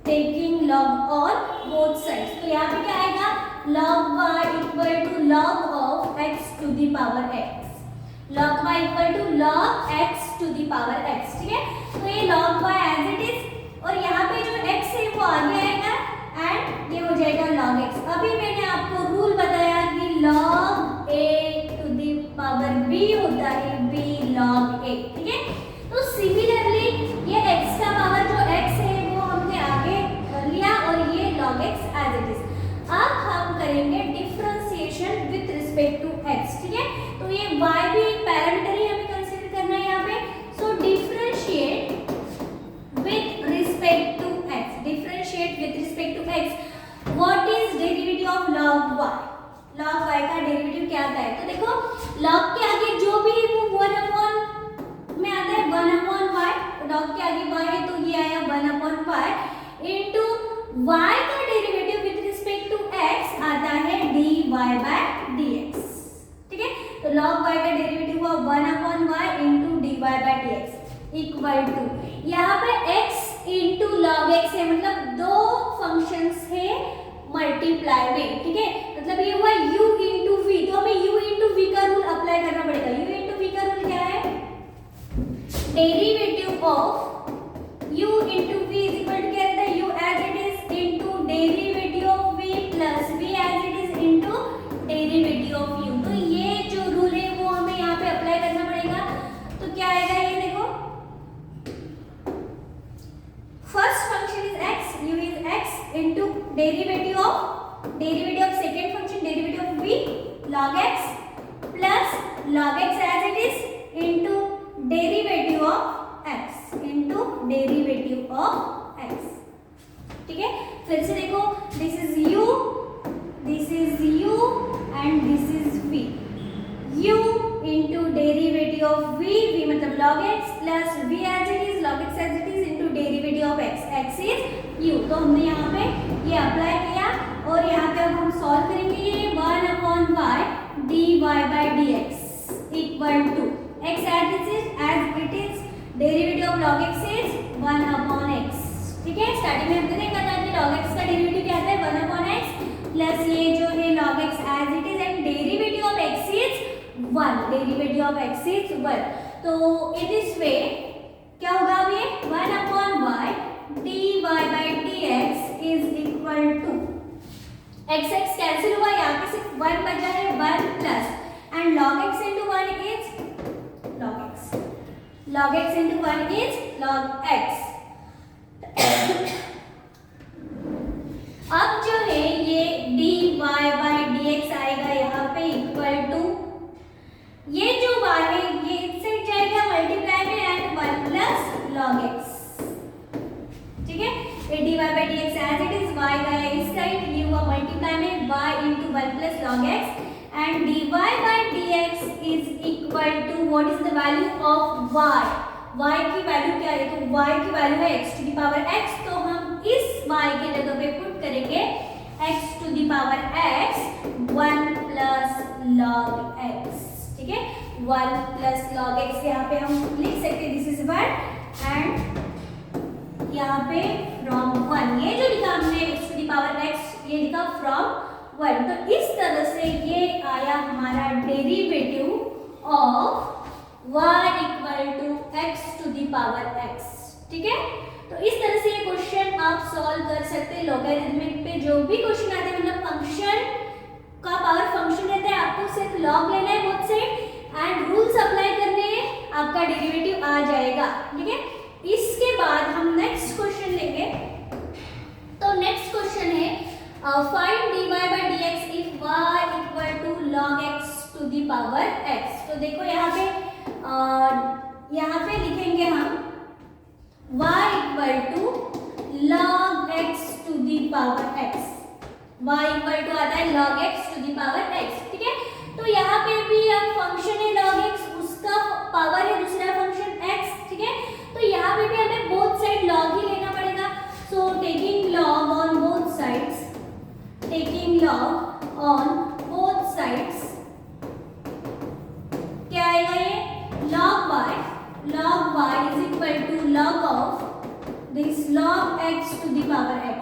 taking log on both sides. तो यहाँ पे क्या आएगा, log y equal to log of x to the power x, log y equal to log x to the power x। ठीक है, तो ये log y as it is और यहाँ पे जो x है वो आगे आएगा एंड ये हो जाएगा log x। अभी मैंने आपको रूल बताया कि log a to the power b होता है b log a। ठीक है, तो सिमिलरली ये x का पावर जो x है वो हमने आगे कर लिया और ये log x as it is. अब हम करेंगे differentiation with respect to x। ठीक है, तो ये y भी एक पैरामीटर ही हमें कंसीडर करना है यहाँ पे। So differentiate with respect to x, differentiate with respect to x। What is derivative of log y? log y का डेरिवेटिव क्या आता है, तो देखो log के आगे जो भी है वो 1 अपॉन में आता है, 1 अपॉन y, log के आगे y है तो ये आया 1 अपॉन y इनटू y का derivative with respect to x आता है dy by dx। ठीक है, तो log y का डेरिवेटिव हुआ 1 upon y into dy by dx equal to, यहाँ पे x इनटू log x है, मतलब दो फंक्शंस है मल्टीप्लाई में। ठीक है, मतलब ये हुआ u इनटू v, तो हमें u इनटू v का रूल अप्लाई करना पड़ेगा। u इनटू v का रूल क्या है, derivative of u into v is equal to क्या रहता है, u as it is into derivative of v plus v as it is into derivative of u। तो ये जो रूल है वो हमें यहाँ पे अप्लाई करना पड़ेगा। तो क्या आएगा, ये देखो first function is x, u is x into derivative of second function derivative of v log x plus log x as it is into derivative of x into derivative of x. ठीक है, फिर से देखो, this is u and this is v. u into derivative of v मतलब log x plus v as it is log x as it is into derivative of x. x is u. तो हमने यहाँ पे ये apply किया और यहाँ पे अब हम सॉल्व करेंगे ये 1/y dy by dx equal to x as it is derivative of log x is 1/x. ठीक है, स्टार्टिंग में हमने देखा था कि log x का डेरिवेटिव क्या आता है 1/x प्लस ये जो है log x as it is and derivative of x is 1. derivative of x is 1. तो in this way क्या होगा अब ये 1/y dy by dx is equal to x cancel हुआ, यहाँ पे सिर्फ 1 बचा है 1 plus and log x into 1 is log x. log x into 1 is log x. अब जो है ये dy by dx आएगा यहाँ पे इक्वल टू ये जो y है ये इस साइड जाएगा मल्टीप्लाई में एंड 1 प्लस log x. ठीक है, ये dy by dx as it is y गया इस साइड, ये हुआ मल्टीप्लाई में y into 1 plus log x and dy by dx is equal to what is the value of y. y की value क्या है, तो y की वैल्यू है x to the power x. तो हम इस y के जगह पे पुट करेंगे x to the power x 1 plus log x. ठीक है, 1 plus log x यहाँ पे हम लिख सकते हैं दिस इज 1 एंड यहाँ पे from 1 ये जो लिखा हमने x to the power x ये लिखा from 1. तो इस तरह से ये आया हमारा derivative of y equal to x to the power x. ठीक है, तो इस तरह से ये क्वेश्चन आप सॉल्व कर सकते हैं. लॉगरिथमिक पे जो भी क्वेश्चन आते हैं मतलब फंक्शन का पावर फंक्शन रहता है, आपको सिर्फ लॉग लेना है both side and rules apply करने हैं, आपका डेरिवेटिव आ जाएगा. ठीक है, इसके बाद हम नेक्स्ट क्वेश्चन लेंगे. तो नेक्स्ट क्वेश्चन है find dy by dx if y equal to log x to the power x. तो देखो यहाँ पे लिखेंगे हम y equal to log x to the power x. y equal to आता है log x to the power x. ठीक है, तो यहाँ पे भी अब फंक्शन है log x, उसका पावर है दूसरा फंक्शन x. ठीक है, तो यहाँ पे भी हमें बोथ साइड log ही लेना पड़ेगा. So taking log on both sides, taking log on both sides क्या आएगा ये log y is equal to log of this log x to the power x.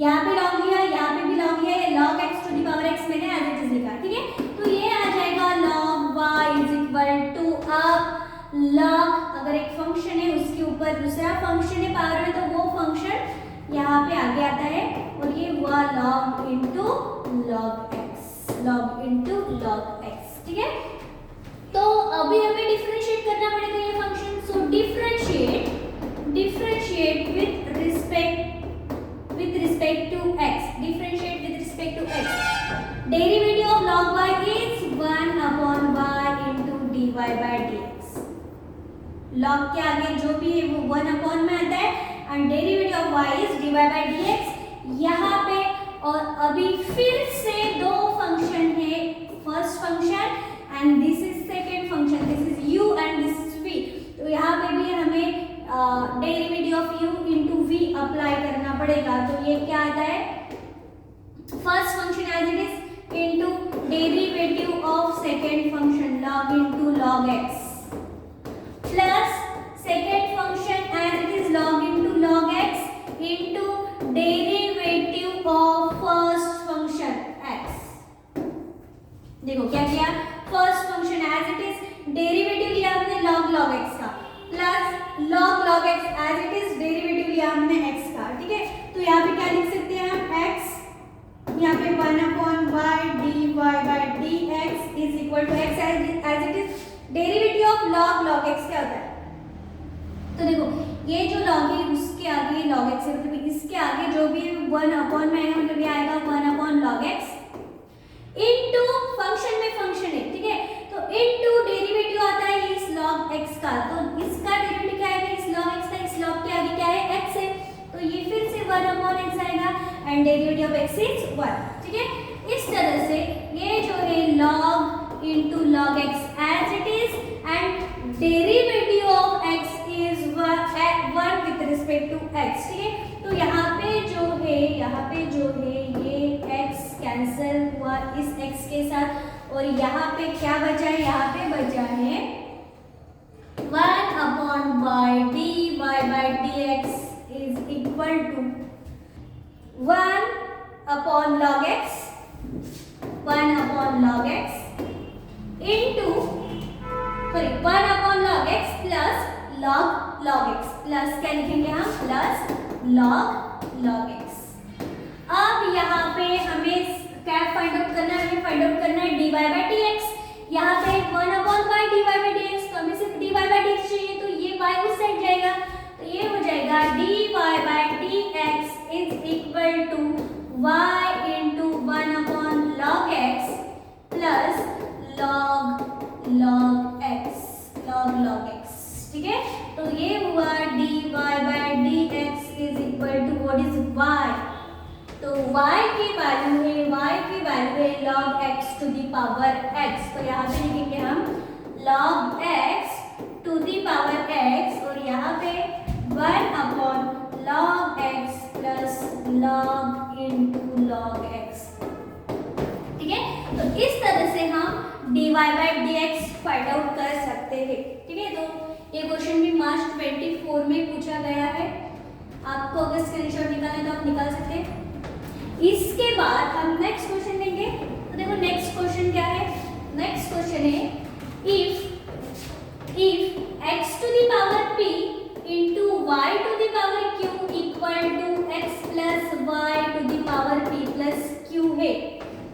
यहाँ पे log लिया, यहाँ पे भी log लिया, ये log x to the power x मैंने as it is लिखा. ठीक है, तो ये आ जाएगा log y is equal to अब log अगर एक फंक्शन है उसके ऊपर दूसरा फंक्शन है पावर में तो वो फंक्शन यहाँ पे आगे आता है और ये हुआ log into log x. ठीक है, तो अभी हमें डिफरेंशिएट करना पड़ेगा ये function. So differentiate with respect to x. Differentiate with respect to x. Derivative of log y is 1/y into dy by dx. log के आगे जो भी है वो 1 में आता है and derivative of y is dy by dx. यहाँ पे और अभी फिर से दो फंक्शन है, first function and this is second function, this is u and this is v. तो यहाँ पे भी हमें derivative of u into v apply करना पड़ेगा. तो ये क्या आता है first function as it is into derivative of second function log into log x plus second function as it is log into log x into derivative of first function x. देखो क्या किया, first function as it is derivative लिया हमने log x का plus log x as it is derivative लिया हमने x का. ठीक है, तो यहाँ पे क्या लिख सकते हैं हम x, यहाँ पे 1/y dy by dx is equal to x as it is derivative of log x क्या होता है. तो देखो ये जो log है उसके आगे log x है, मतलब इसके आगे जो भी 1 अपॉन में आएगा मतलब ये आएगा 1/log x into का, तो इसका डेरिवेटिव क्या आएगा, इस log x का, इस log के आगे क्या है, x है, तो ये फिर से 1 अपॉन x आएगा and derivative of x is 1, ठीक है। इस तरह से ये जो है log into log x as it is and derivative of x is 1 with respect to x, ठीक है। तो यहाँ पे जो है ये x कैंसिल हुआ इस x के साथ और यहाँ पे क्या बचा है, यहाँ पे बचा है 1 upon by d y by d x is equal to 1 upon log x, 1 upon log x into 1 upon log x plus log x plus क्या लिखेंगे हम, प्लस लॉग एक्स। अब यहाँ पे हमें क्या फाइंड आउट करना है, हमें फाइंड आउट करना है dy बाई डी एक्स। यहाँ पे 1 upon by dy by d x, तो हमें सिर्फ dy बाई डी एक्स चाहिए, तो ये y उस साइड जाएगा, तो ये हो जाएगा dy by d x is equal to y into 1 upon log x plus log x, ठीक है। तो ये हुआ dy by d x is equal to what is y, तो y की वैल्यू है log x to the power x, तो यहाँ पे लिखेंगे हम log x to the power x और यहाँ पे 1 upon log x plus log into log x, ठीक है। तो इस तरह से हम dy by dx find out कर सकते हैं, ठीक है। तो ये क्वेश्चन भी मार्च 24 में पूछा गया है, आपको अगर स्क्रीनशॉट निकालना है तो आप निकाल सकते हैं। इसके बाद हम नेक्स्ट क्वेश्चन लेंगे, तो देखो नेक्स्ट क्वेश्चन क्या है, नेक्स्ट क्वेश्चन है if x to the power p into y to the power q equal to x plus y to the power p plus q है,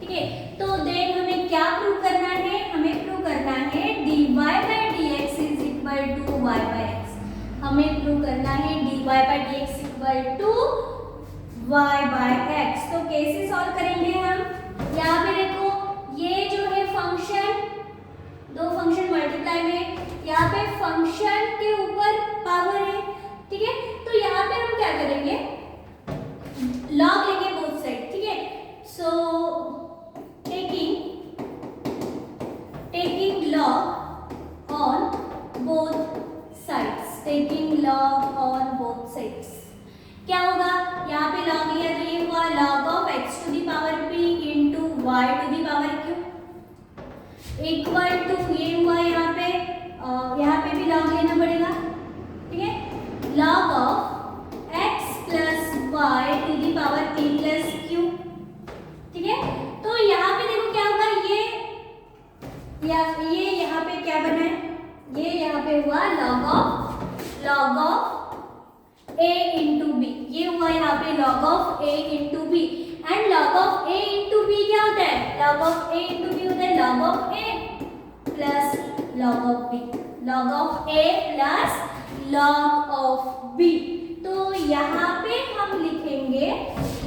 ठीक है। तो देन हमें क्या प्रूव करना है, हमें प्रूव करना है dy by dx is equal to y by x, हमें प्रूव करना है dy by dx equal to y by x। तो कैसे सॉल्व करेंगे हम, यहाँ पे देखो ये जो है फंक्शन, दो फंक्शन मल्टीप्लाई में, यहाँ पे फंक्शन के ऊपर पावर है, ठीक है। तो यहाँ पे हम क्या करेंगे, लॉग लेंगे बोथ साइड, ठीक है। सो taking log on both sides, taking log on both sides क्या होगा, यहाँ पे लॉग लिया तो ये हुआ log of x to the power p into y to the power q equal to ये हुआ यहाँ पे भी लॉग लेना पड़ेगा, ठीक है, log of x plus y to the power p plus q, ठीक है। तो यहाँ पे देखो क्या होगा, ये यहाँ पे क्या बना है, ये यहाँ पे हुआ log of a into b, ये हुआ यहाँ पे log of a into b and log of a into b क्या होता है, log of a into b होता है log of a plus log of b, log of a plus log of b। तो यहाँ पे हम लिखेंगे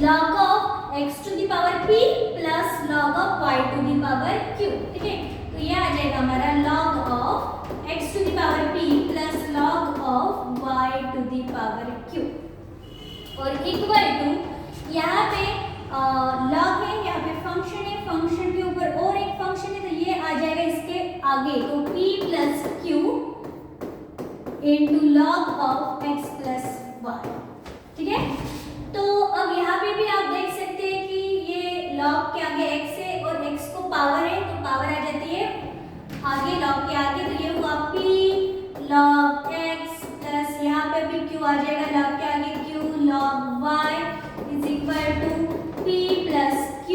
log of x to the power p plus log of y to the power q, ठीक है। तो ये आ जाएगा हमारा log of x to the power p plus log of y to the power q और इक्वल टू यहाँ पे log है, यहाँ पे फंक्शन है, फंक्शन के ऊपर और एक फंक्शन है, तो ये आ जाएगा इसके आगे, तो p plus q into log of x plus y, ठीक है। तो अब यहाँ पे भी आप देख सकते हैं कि ये log के आगे x है और x को पावर है, तो पावर आ जाती है आगे log के आगे, तो ये हुआ p log x प्लस यहाँ पे भी q आ जाएगा log के आगे q log y is equal to p plus q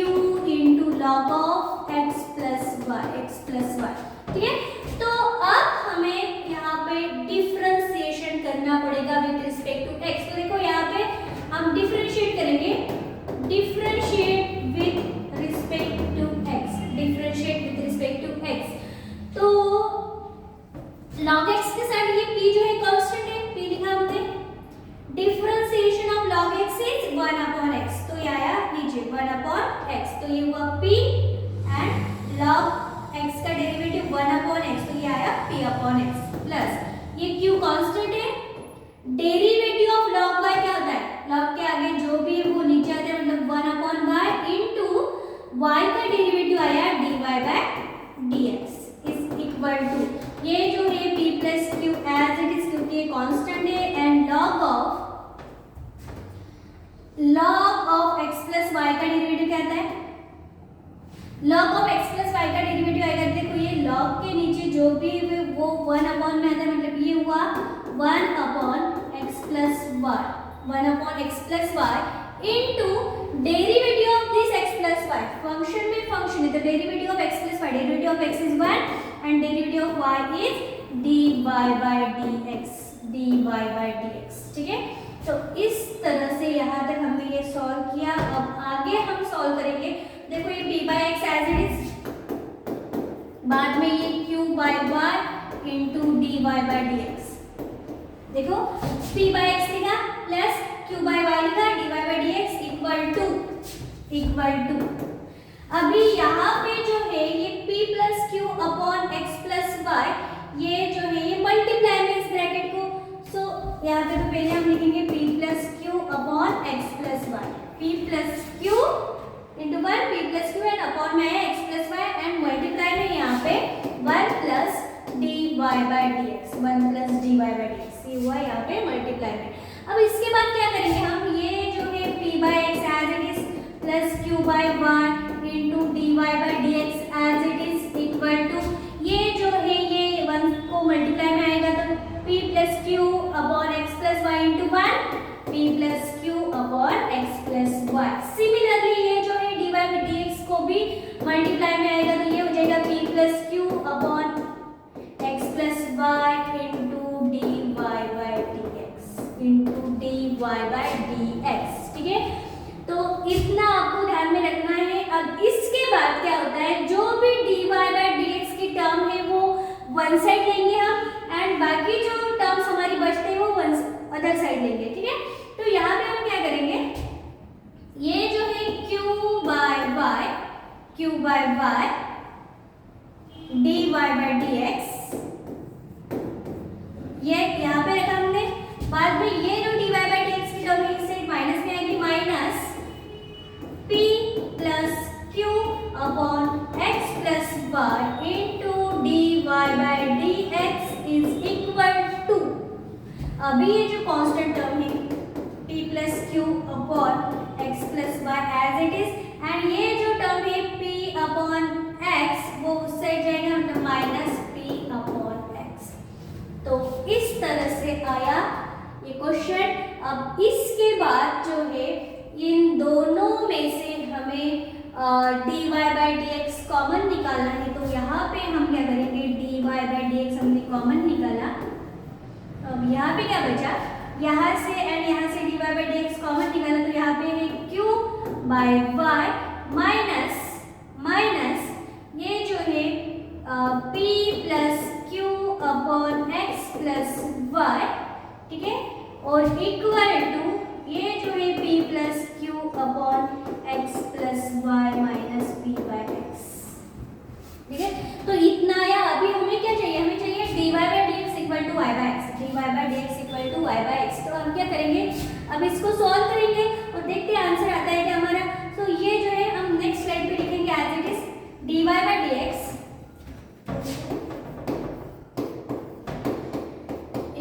into log of x plus y, ठीक है। तो अब हमें यहाँ पे डिफरेंशिएशन करना पड़ेगा विद रिस्पेक्ट टू x। तो देखो यहाँ पे हम डिफरेंशिएट करेंगे, differentiate with respect to x, differentiate with respect to x। तो log x के साथ ये p जो है कांस्टेंट है, p लिखा हमने, differentiation of log x is 1 upon x, तो ये आया नीचे 1 अपॉन x, तो ये हुआ p एंड log x का डेरिवेटिव 1 अपॉन x, तो ये आया p upon x plus constant है, डेरिवेटिव ऑफ log y क्या होता है, log के आगे जो भी है वो नीचे आता है, मतलब 1/y इनटू y का डेरिवेटिव आया dy bye dx is equal to, ये जो है p plus q as it is क्योंकि ये कांस्टेंट है, and log of x plus y का डेरिवेटिव क्या आता है, log of x plus y का डेरिवेटिव आएगा, देखो ये log के नीचे जो भी है वो 1 अपॉन में आता है, मतलब ये हुआ 1 upon x plus y, 1 upon x plus y into derivative of this x plus y, function में फंक्शन है तो derivative of x plus y, derivative of x is 1 and derivative of y is dy bye dx, ठीक है। तो इस तरह से यहाँ तक हमने ये सॉल्व किया। अब आगे हम सॉल्व करेंगे, देखो ये p by x as it is, बाद में ये q by y into dy bye dx, देखो p बाय x लिखा प्लस q बाय y लिखा, dy bye dx equal to अभी यहाँ पे जो है ये p plus q upon x plus y, ये जो है ये मल्टीप्लाई में इस ब्रैकेट को, सो यहाँ पे तो पहले हम लिखेंगे p plus q upon x plus y, p plus q into 1 p plus q and upon में है x plus y and multiply में यहाँ पे 1 plus dy bye dx, 1 plus dy bye dx, ये हुआ यहाँ पे मल्टीप्लाई में। अब इसके बाद क्या करेंगे हम, ये जो है p by x as it is plus q by y into dy bye dx as it is equal to, ये जो है ये 1 को मल्टीप्लाई में आएगा तो p plus q upon x plus y into 1 p plus q upon x plus y। Similarly ये जो है dy बाय dx को भी मल्टीप्लाई में आएगा तो ये हो जाएगा p plus q upon x plus y into dy bye dx, ठीक है। तो इतना आपको ध्यान में रखना है। अब इसके बाद क्या होता है, जो भी dy बाय dx की टर्म है वो वन साइड लेंगे हम एंड बाकी जो टर्म्स हमारी बचते हैं वो अदर साइड लेंगे, ठीक है। तो यहाँ पे हम क्या करेंगे, ये जो है q by y dy bye dx, ये यहाँ पे रखा हमने, बाद में ये जो dy बाय dx की टर्म है इससे माइनस में आएगी, minus p plus q upon x plus y into dy bye dx is equal to, अभी ये जो कांस्टेंट टर्म है p plus q upon x plus y as it is, and ये जो टर्म है p अपॉन x वो उस side जाएगा, मतलब माइनस p अपॉन x। तो इस तरह से आया ये क्वेश्चन। अब इसके बाद जो है इन दोनों में से हमें dy बाय dx कॉमन निकालना है, तो यहाँ पे हम क्या करेंगे, dy बाय dx हमने कॉमन निकाला, अब यहाँ पे क्या बचा, यहाँ से एंड यहाँ से dy बाय dx कॉमन निकाला तो यहाँ पे है q बाय y माइनस ये जो है p plus q upon x plus y, ठीक है, और इक्वल टू ये जो है p plus q upon x plus y minus p by x, ठीक है। तो इतना आया। अभी हमें क्या चाहिए, हमें चाहिए dy bye dx equal to y by x, dy bye dx equal to y by x। तो हम क्या करेंगे, अब इसको सॉल्व करेंगे और देखते हैं आंसर आता है क्या हमारा। तो ये जो है हम नेक्स्ट स्लाइड पे लिखेंगे as it is dy bye dx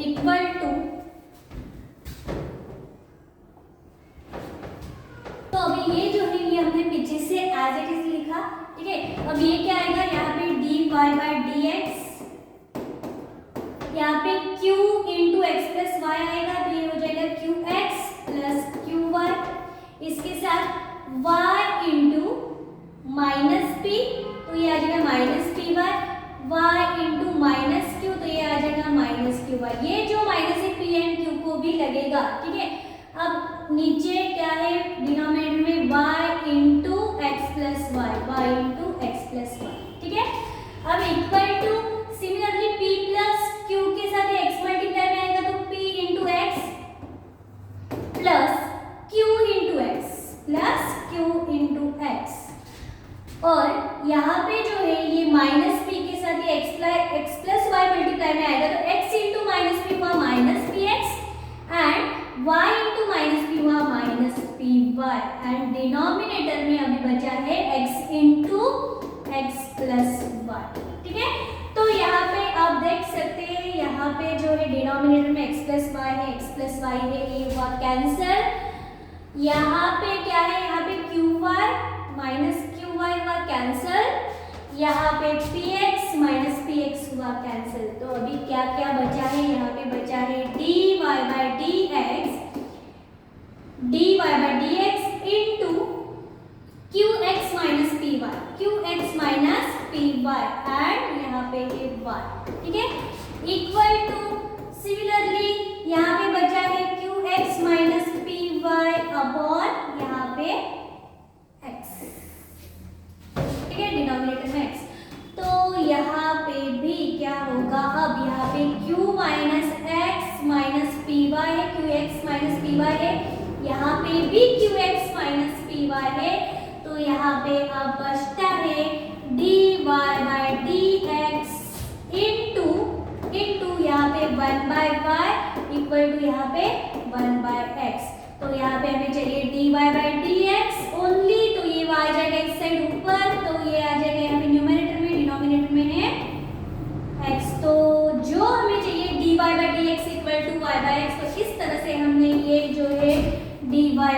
equal to, तो अभी ये जो है ये हमने पीछे से एज इट इज लिखा, ठीक है। अब ये क्या आएगा, यहाँ पे dy बाय dx, यहाँ पे q into x plus y आएगा तो ये हो जाएगा qx प्लस qy, इसके साथ y इंटू माइनस p तो ये आ जाएगा minus py, y into minus q तो ये आ जाएगा माइनस qy। ये जो माइनस है p एंड q को भी लगेगा, ठीक है। अब नीचे क्या है, डिनोमिनेटर में y into x plus y, ठीक है। अब equal to similarly p plus q के साथ x मल्टीप्लाई में आएगा तो p into x plus q into x, और यहाँ पे जो है ये माइनस p के साथ ये x प्लस वाई मल्टीप्लाई में आएगा तो x इंटू माइनस p हुआ y इंटू माइनस पी हुआ minus P y and denominator में अभी बचा है x into x plus y. ठीक है, तो यहाँ पे आप देख सकते हैं, यहाँ पे जो है डिनोमिनेटर में x प्लस वाई है, x प्लस वाई है, ये हुआ कैंसल। यहाँ पे क्या है, यहाँ पे q y minus q y हुआ कैंसल, यहाँ पे px माइनस px हुआ कैंसिल। तो अभी क्या क्या बचा है, यहाँ पे बचा है dy by dx into qx minus py, qx minus py and यहाँ पे है y। ठीक है, इक्वल टू सिमिलरली यहाँ पे बचा है qx माइनस py अपॉन यहाँ पे x। ठीक है, डिनोमिनेटर में x। तो यहाँ पे भी क्या होगा, अब यहाँ पे q minus X minus P Y है, Q X minus P Y है, यहाँ पे भी Q X minus P Y है। तो यहाँ पे अब बचता है dy by D X into यहाँ पे 1 बाय y इक्वल टू यहाँ पे 1 बाय x। तो यहाँ पे हमें चाहिए dy by D x only, तो ये आ जाएगा इस साइड ऊपर, तो ये आ जाएगा यहाँ पे न्यूमरेटर में, डिनोमिनेटर में है x। तो जो हमें चाहिए dy by D x equal to y by x। तो इस तरह से हमने ये जो है dy बाय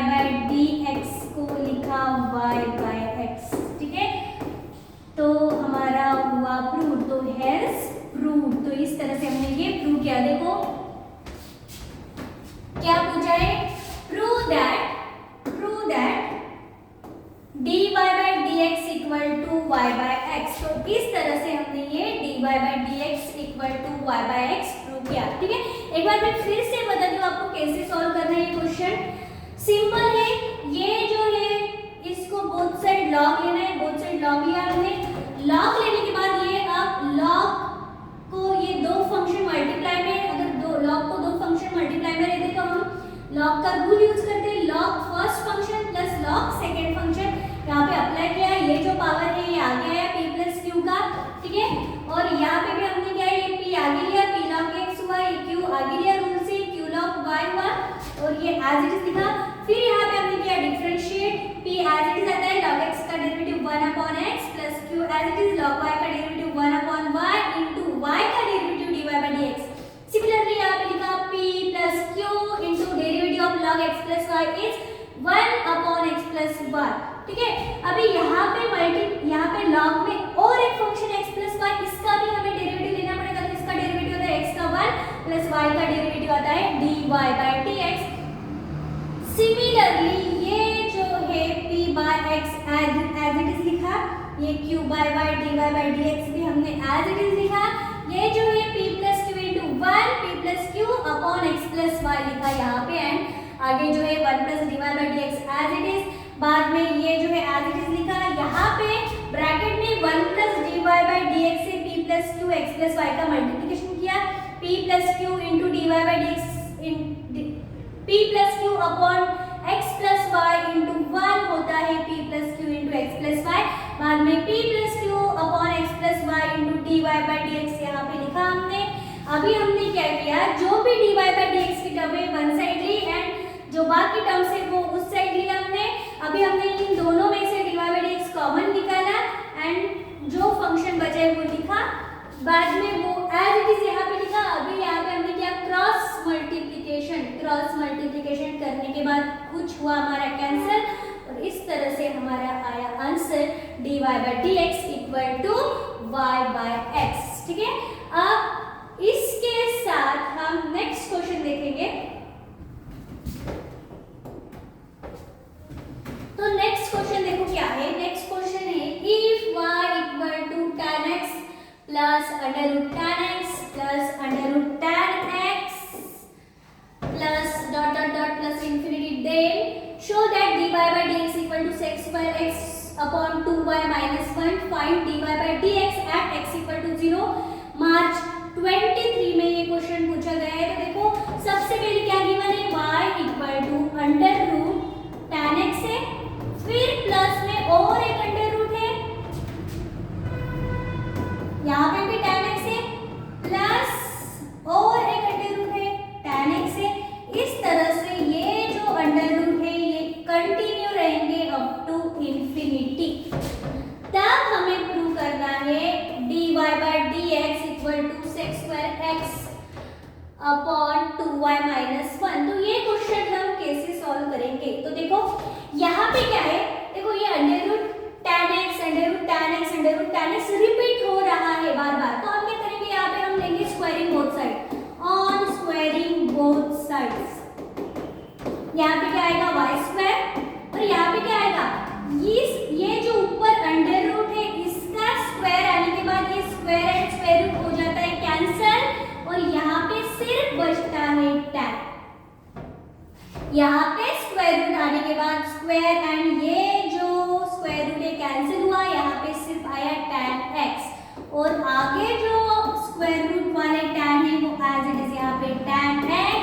डी एक्स को लिखा y बाय x। ठीक है, तो हमारा हुआ प्रूव, तो हेल्स प्रूव। तो इस तरह से हमने ये प्रूव किया। देखो क्या पूछा है, prove that dy bye dx equal to y by x। तो इस तरह से हमने ये dy bye dx equal to y by x prove किया। ठीक है, एक बार मैं फिर से बता दूं आपको कैसे सॉल्व करना है ये क्वेश्चन। सिंपल है, ये जो है इसको बोथ साइड लॉग लेना है, बोथ साइड लॉग लिया हमने। लॉग लेने के बाद ये आप लॉग को ये दो फंक्शन मल्टीप्लाई में, अगर दो लॉग को दो फंक्शन मल्टीप्लाई में रहते तो हम लॉग का रूल यूज करते हैं, log first function plus log second function. यहाँ पे अप्लाई किया, ये जो पावर है ये आगे आया p प्लस क्यू का। ठीक है, और यहाँ पे भी हमने क्या है, ये p आगे लिया, p log x हुआ, ये q आगे लिया रूल से, q log y हुआ, और ये एज इट इज लिखा। फिर यहाँ पे हमने किया differentiate, p as it is आता है log x का derivative 1 upon x plus q as it is log y का derivative 1 upon y into y का derivative dy bye dx। Similarly यहाँ पे लिखा p plus q into derivative of log x plus y is 1 upon x plus y। ठीक है, अभी यहाँ पे लॉग में और एक फंक्शन x प्लस y, इसका भी हमें डेरिवेटिव लेना पड़ेगा। तो इसका डेरिवेटिव होता है x का 1 प्लस y का डेरिवेटिव आता है dy बाय dx। सिमिलरली ये जो है p by x as it is लिखा, ये q by y dy bye dx भी हमने एज इट इज लिखा। ये जो है p plus q into 1 p plus q upon x plus y लिखा यहाँ पे, एंड आगे जो है 1 plus dy bye dx as it is. बाद में ये जो है एज इट इज लिखा, यहाँ पे ब्रैकेट में 1 प्लस dy बाय dx से p plus q x plus y का मल्टीप्लिकेशन किया, p plus q into dy bye dx p plus q upon x plus y into 1 होता है p plus q into x plus y। बाद में p plus q upon x plus y into dy bye dx यहाँ पे लिखा हमने। अभी हमने क्या किया, जो भी dy बाय dx की टर्म है वन साइड ली, एंड जो बाकी टर्म्स है वो उस साइड लिया हमने। अभी हमने इन दोनों में से dy बाय dx कॉमन निकाला, एंड जो फंक्शन बचा है वो लिखा, बाद में वो एज इट इज यहाँ पे लिखा। अभी यहाँ पे हमने किया क्रॉस मल्टीप्लिकेशन करने के बाद कुछ हुआ हमारा कैंसिल, और इस तरह से हमारा आया answer dy bye dx equal to y by x। ठीक है, अब इसके साथ हम नेक्स्ट क्वेश्चन देखेंगे। तो नेक्स्ट क्वेश्चन देखो क्या है, नेक्स्ट क्वेश्चन है if y equal to tan x plus under root tan x plus under root tan x plus dot dot dot plus infinity, then show that dy bye dx equal to sec square x upon 2y minus 1, find dy bye dx at x equal to 0। March 23 में ये question पूछा गया है। तो देखो सबसे पहले क्या गिवन है, y equal to under root tan x है, फिर प्लस में और एक अंडर रूट है, यहाँ पे भी tan x है, प्लस और एक अंडर रूट है tan x है। इस तरह से अपॉन 2y माइनस 1। तो ये क्वेश्चन हम कैसे सॉल्व करेंगे? तो देखो यहाँ पे क्या है, देखो ये under root tan x under root tan x under root tan x repeat हो रहा है बार बार। तो हम क्या करेंगे, यहाँ पे हम लेंगे squaring both side, on squaring both sides. यहाँ पे क्या आएगा y स्क्वायर, और यहाँ पे क्या आएगा, ये जो ऊपर अंडर रूट है इसका स्क्वायर आने के बाद ये स्क्वायर एंड स्क्वायर रूट हो जाता है कैंसल, और यहाँ पे सिर्फ बचता है tan। यहाँ पे स्क्वायर रूट आने के बाद स्क्वायर एंड ये जो स्क्वायर रूट है कैंसिल हुआ, यहाँ पे सिर्फ आया tan x, और आगे जो स्क्वायर रूट वाले tan है वो एज इट इज यहाँ पे tan x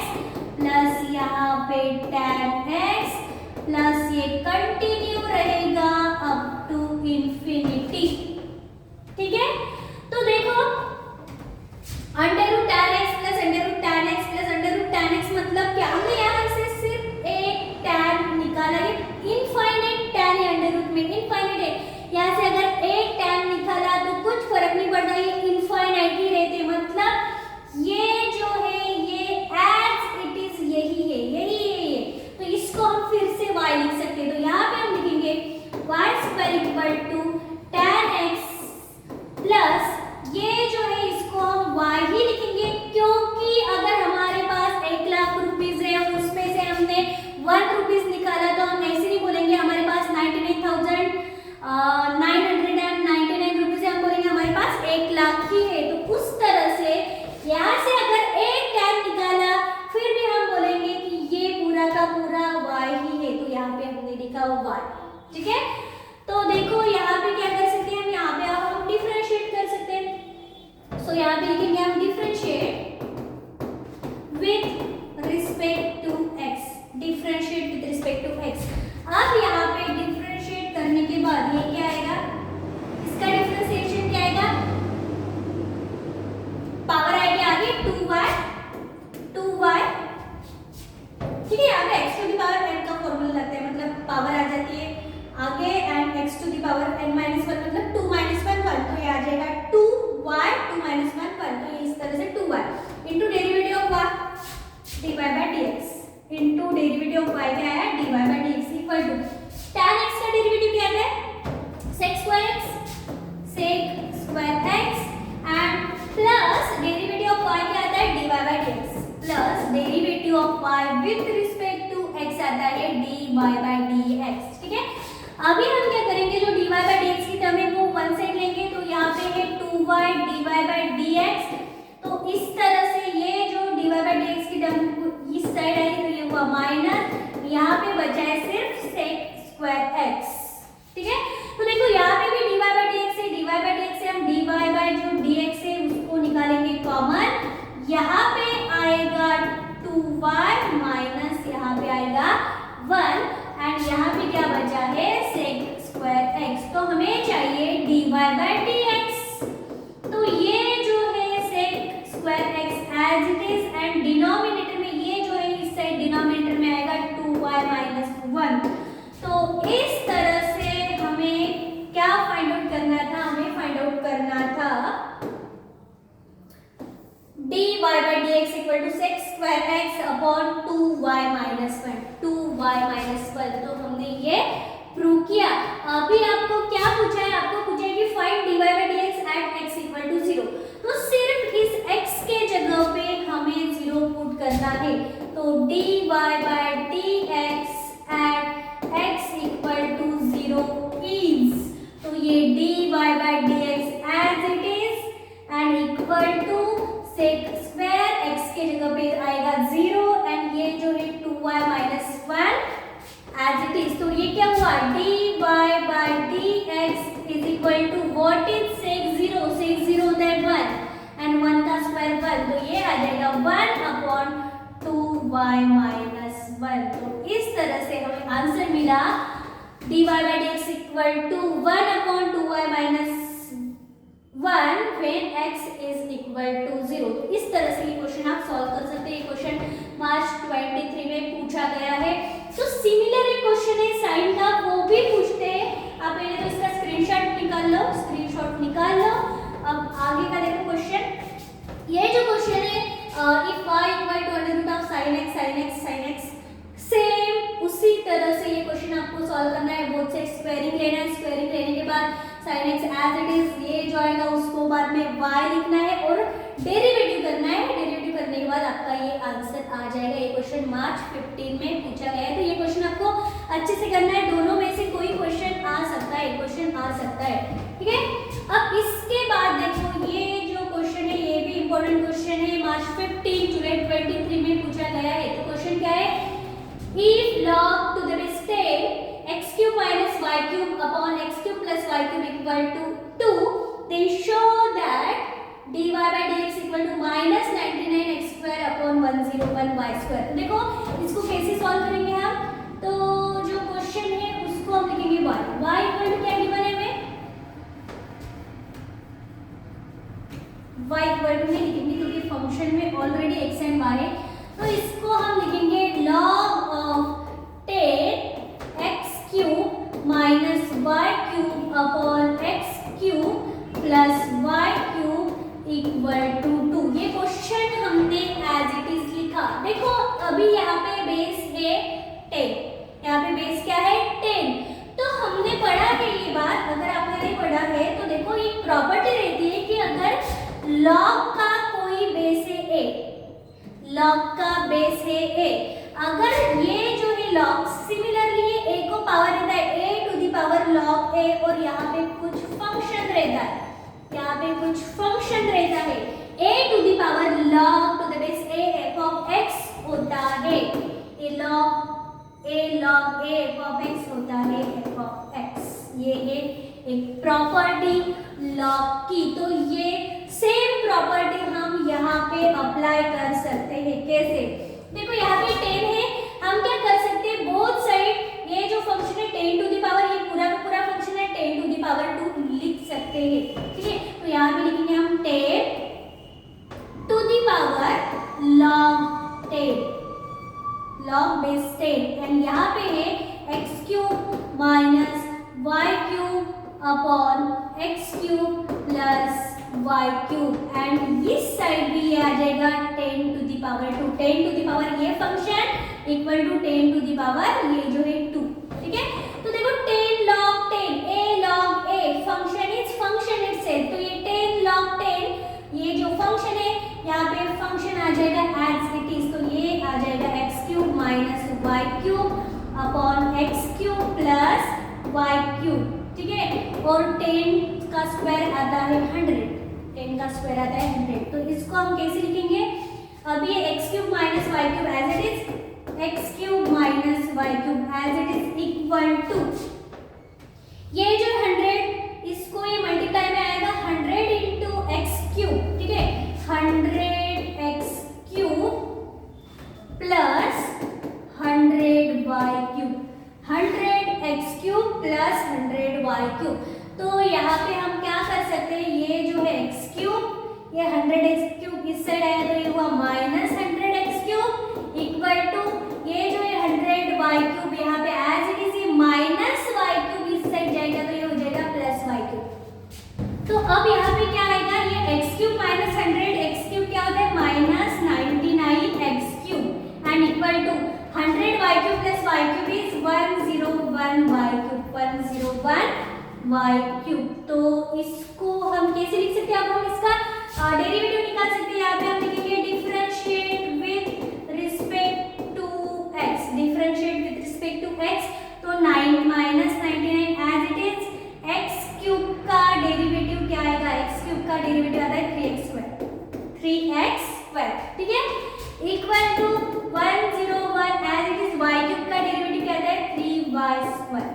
प्लस यहाँ पे tan x प्लस ये कंटिन्यू रहेगा अप टू इंफिनिटी। ठीक है, तो देखो under root tan x plus under root tan x plus under root tan x मतलब क्या, हमने यहाँ से सिर्फ एक tan निकाला है, इनफाइनाइट tan है अंडर रूट में, इनफाइनाइट है। यहाँ से अगर एक tan निकाला तो कुछ फर्क नहीं पड़ता, ये इनफाइनाइट ही रहते, मतलब ये जो है ये एज इट इज यही है, यही है ये। तो इसको हम फिर से y लिख सकते हैं, तो यहाँ पे हम लिखेंगे y square equal to tan x plus ये जो है इसको हम y ही लिखेंगे, क्योंकि अगर हमारे पास 1,00,000 रुपीज है उसमें से हमने 1 रुपीज निकाला तो हम ऐसे नहीं बोलेंगे हमारे पास 99,999 रुपीज है, हम बोलेंगे हमारे पास 1,00,000 ही है। तो उस तरह से यहाँ से अगर एक tan निकाला फिर भी हम बोलेंगे कि ये पूरा का पूरा y ही है, तो यहाँ पे हमने लिखा y। ठीक है, तो देखो यहाँ पे क्या कर सकते हैं हम, यहाँ पे हम डिफरेंशिएट कर सकते हैं। सो यहाँ पे लिखेंगे हम differentiate with respect to x, differentiate with respect to x। अब यहाँ पे डिफरेंशिएट करने के बाद ये क्या आएगा, इसका डिफरेंशिएशन क्या आएगा, पावर आएगी आगे 2y, ठीक है, यहाँ पे x to the power n का फॉर्मूला लगता है, मतलब पावर आ जाती है आगे and x to the power n minus 1 मतलब 2 माइनस 1 1, तो ये आ जाएगा 2y 2 माइनस 1 1, तो ये इस तरह से 2y into derivative of y dy by dx into derivative of y क्या है dy by dx equal to tan x का डेरिवेटिव क्या है sec square x and plus derivative of y क्या आता है dy by dx plus derivative of y with respect to x आता है dy by dx। ठीक है, अभी हम क्या करेंगे, जो dy by dx की टर्म है वो वन साइड लेंगे, तो यहाँ पे है 2y dy by dx, तो इस तरह से ये जो dy by dx की टर्म इस साइड आएगी तो ये हुआ माइनस, यहाँ पे बचा है सिर्फ sec square x। ठीक है, तो देखो यहाँ पे भी dy by dx है, dy by dx से हम dy by जो dx है उसको निकालेंगे कॉमन, यहाँ पे आएगा 2y माइनस यहाँ पे आएगा 1 एंड यहाँ पे क्या बचा है sec square x, तो हमें चाहिए dy by dx। तो ये जो है sec square x as it is and denominator में ये जो है इस साइड डिनोमिनेटर में आएगा 2y माइनस 1। तो इस तरह से हमें क्या फाइंड आउट करना था, हमें फाइंड आउट करना था dy by dx equal to sec square x upon 2y minus 1, 2y minus 1। तो हमने ये प्रूव किया। अभी आपको क्या पूछा है, आपको पूछा है कि find dy by dx at x equal to 0, तो सिर्फ इस x के जगह पे हमें 0 पुट करना है, तो dy by dx at x equal to 0 is, तो ये dy by dx as it is and equal to sec square x के जगह पे आएगा 0 एंड ये जो है 2y minus 1 as it is, तो ये क्या हुआ dy by dx is equal to what is sec 0 होता है 1 एंड 1 का स्क्वायर 1, तो ये आ जाएगा 1 अपॉन 2y माइनस 1। तो इस तरह से हमें आंसर मिला dy by dx equal to 1 upon 2y minus 1 when x is equal to 0। तो इस तरह से ये क्वेश्चन आप सॉल्व कर सकते हैं। ये क्वेश्चन मार्च 23 में पूछा गया है। तो सिमिलर एक क्वेश्चन है साइन का, वो भी पूछते हैं। आप पहले तो इसका स्क्रीनशॉट निकाल लो। अब आगे का देखो क्वेश्चन। ये जो क्वेश्चन है इफ y सॉल्व करना है, बोथ साइड स्क्वायरिंग लेना है, स्क्वायरिंग लेने के बाद sin x as it is ये जो आएगा उसको बाद में y लिखना है और डेरिवेटिव करना है। डेरिवेटिव करने के बाद आपका ये आंसर आ जाएगा। ये क्वेश्चन मार्च 15 में पूछा गया है, तो ये क्वेश्चन आपको अच्छे से करना है। दोनों में से कोई क्वेश्चन आ सकता है, क्वेश्चन आ सकता है, ठीक है। अब इसके बाद देखो ये जो क्वेश्चन है ये भी इंपॉर्टेंट क्वेश्चन है, मार्च 15 जुलाई 23 में पूछा गया है। तो क्वेश्चन क्या है, if log to the base 10 x cube minus y cube upon x cube plus y cube equal to 2, then show that dy by dx equal to minus 99 x square upon 101 y square। तो देखो इसको कैसे solve करेंगे हम, तो जो question है उसको हम लिखेंगे y इक्वल टू क्या गिवन है हमें, y इक्वल टू नहीं लिखेंगे क्योंकि फंक्शन में ऑलरेडी x एंड y है, तो इसको हम लिखेंगे log of 10 x cube minus y cube upon x cube plus y cube equal to 2। ये क्वेश्चन हमने एज इट इज लिखा। देखो अभी यहाँ पे बेस है 10, यहाँ पे बेस क्या है 10। तो हमने पढ़ा है ये बात, अगर आपने नहीं पढ़ा है तो देखो एक प्रॉपर्टी रहती है कि अगर log का कोई बेस है a, log का बेस है a, अगर ये जो है log सिमिलरली ये a को पावर रहता है a to the power log a और यहाँ पे कुछ फंक्शन रहता है, यहाँ पे कुछ फंक्शन रहता है a to the power log to the base a f of x होता है, a log a f of x होता है f of x। ये है एक प्रॉपर्टी log की, तो ये सेम प्रॉपर्टी हम यहाँ पे अप्लाई कर सकते हैं। कैसे, देखो यहाँ पे 10 है, हम क्या कर सकते हैं बोथ साइड ये जो फंक्शन है 10 टू द पावर ये पूरा का पूरा फंक्शन है 10 टू द पावर 2 लिख सकते हैं, ठीक है। तो यहाँ पे लिखेंगे हम 10 to the power log 10 log base 10 and यहाँ पे है x cube minus y cube upon x cube plus y cube and इस साइड भी ये आ जाएगा 10 to the power 2, 10 to the power ये function equal to 10 to the power ये जो है 2, ठीक है। तो देखो 10 log 10 a log a function is function itself, तो ये 10 log 10 ये जो फंक्शन है यहाँ पे फंक्शन आ जाएगा एज इट इज, तो ये आ जाएगा x cube minus y cube upon x cube plus y cube, ठीक है। और 10 का स्क्वायर आता है 100, 10 का स्क्वायर आता है 100, तो इसको हम कैसे लिखेंगे, अब ये x cube minus y cube as it is x cube minus y cube as it is equal to ये जो 100 इसको ये मल्टीप्लाई में आएगा 100 इंटू x क्यूब, ठीक है, 100x cube plus 100y cube, 100x cube plus 100y cube. तो यहाँ पे हम क्या कर सकते हैं, ये जो है x क्यूब ये 100x क्यूब इस साइड आया तो ये हुआ minus 100x cube equal to ये जो है 100y क्यूब यहाँ पे एज इट इज ये माइनस y क्यूब इस साइड जाएगा तो ये हो जाएगा प्लस y क्यूब। तो अब यहाँ पे क्या आएगा, ये x cube minus 100 x cube क्या होता है minus 99x cube and equal to 100y cube plus y cube is 101y cube, 101y cube. तो इसको हम कैसे लिख सकते हैं, अब हम इसका डेरिवेटिव निकाल सकते हैं। यहाँ पे हम लिखेंगे differentiate with respect to x, differentiate with respect to x, तो 9 minus 99 as it is x cube का डेरिवेटिव क्या आएगा, x क्यूब का डेरिवेटिव आता है 3x स्क्वायर, ठीक है, equal to 101 as it is y cube का डेरिवेटिव क्या आता है 3y स्क्वायर,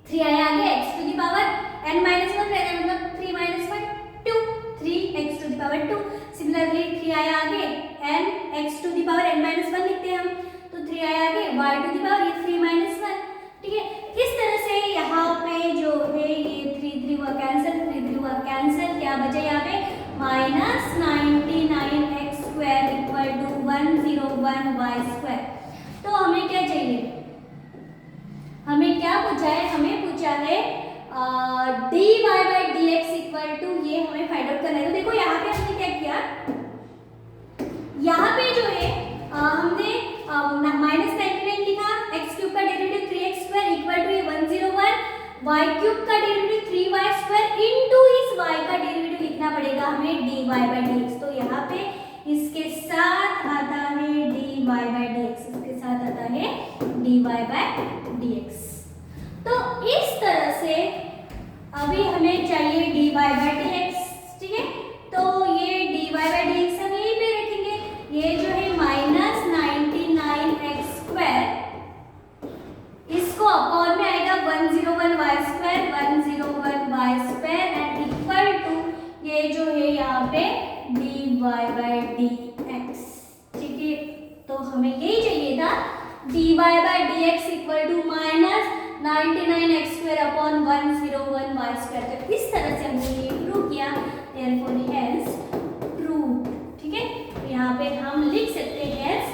3 आया आगे x to the power n minus 1 रहना मतलब 3 minus 1 2, 3x to the power 2। Similarly 3 आया आगे n x to the power n minus 1 लिखते हैं हम, तो 3 आया आगे y टू द पावर ये 3 माइनस 1, ठीक है। इस तरह से यहाँ पे जो है ये 3 हुआ कैंसिल, 3 हुआ कैंसिल, क्या बचा यहाँ पे minus 99x square equal to 101y square. तो हमें क्या चाहिए, हमें क्या पूछा है, हमें पूछा है dy by dx equal to ये हमें फाइंड आउट करना है। तो देखो यहाँ पे हमने क्या किया, यहाँ पे जो है हमने माइनस 99 लिखा, x क्यूब का derivative 3x square equal y cube का डेरिवेटिव 3y² इनटू इस y का डेरिवेटिव लिखना पड़ेगा हमें dy बाई dx। तो यहाँ पे इसके साथ आता है dy बाई dx, इसके साथ आता है dy बाई dx। तो इस तरह से अभी हमें चाहिए dy बाई dx, ठीक है। तो ये dy बाई dx हम यहीं पे रखेंगे, ये जो है माइनस 99x², इसको अपॉन में आएगा 101y² एंड इक्वल टू ये जो है यहाँ पे dy बाई dx, ठीक है। तो हमें यही चाहिए था, dy by dx equal to minus 99x² upon 101y²। तो इस तरह से हमने ये प्रूव किया, देयरफॉर हेंस प्रूव्ड, ठीक है। तो यहाँ पे हम लिख सकते हैं हेंस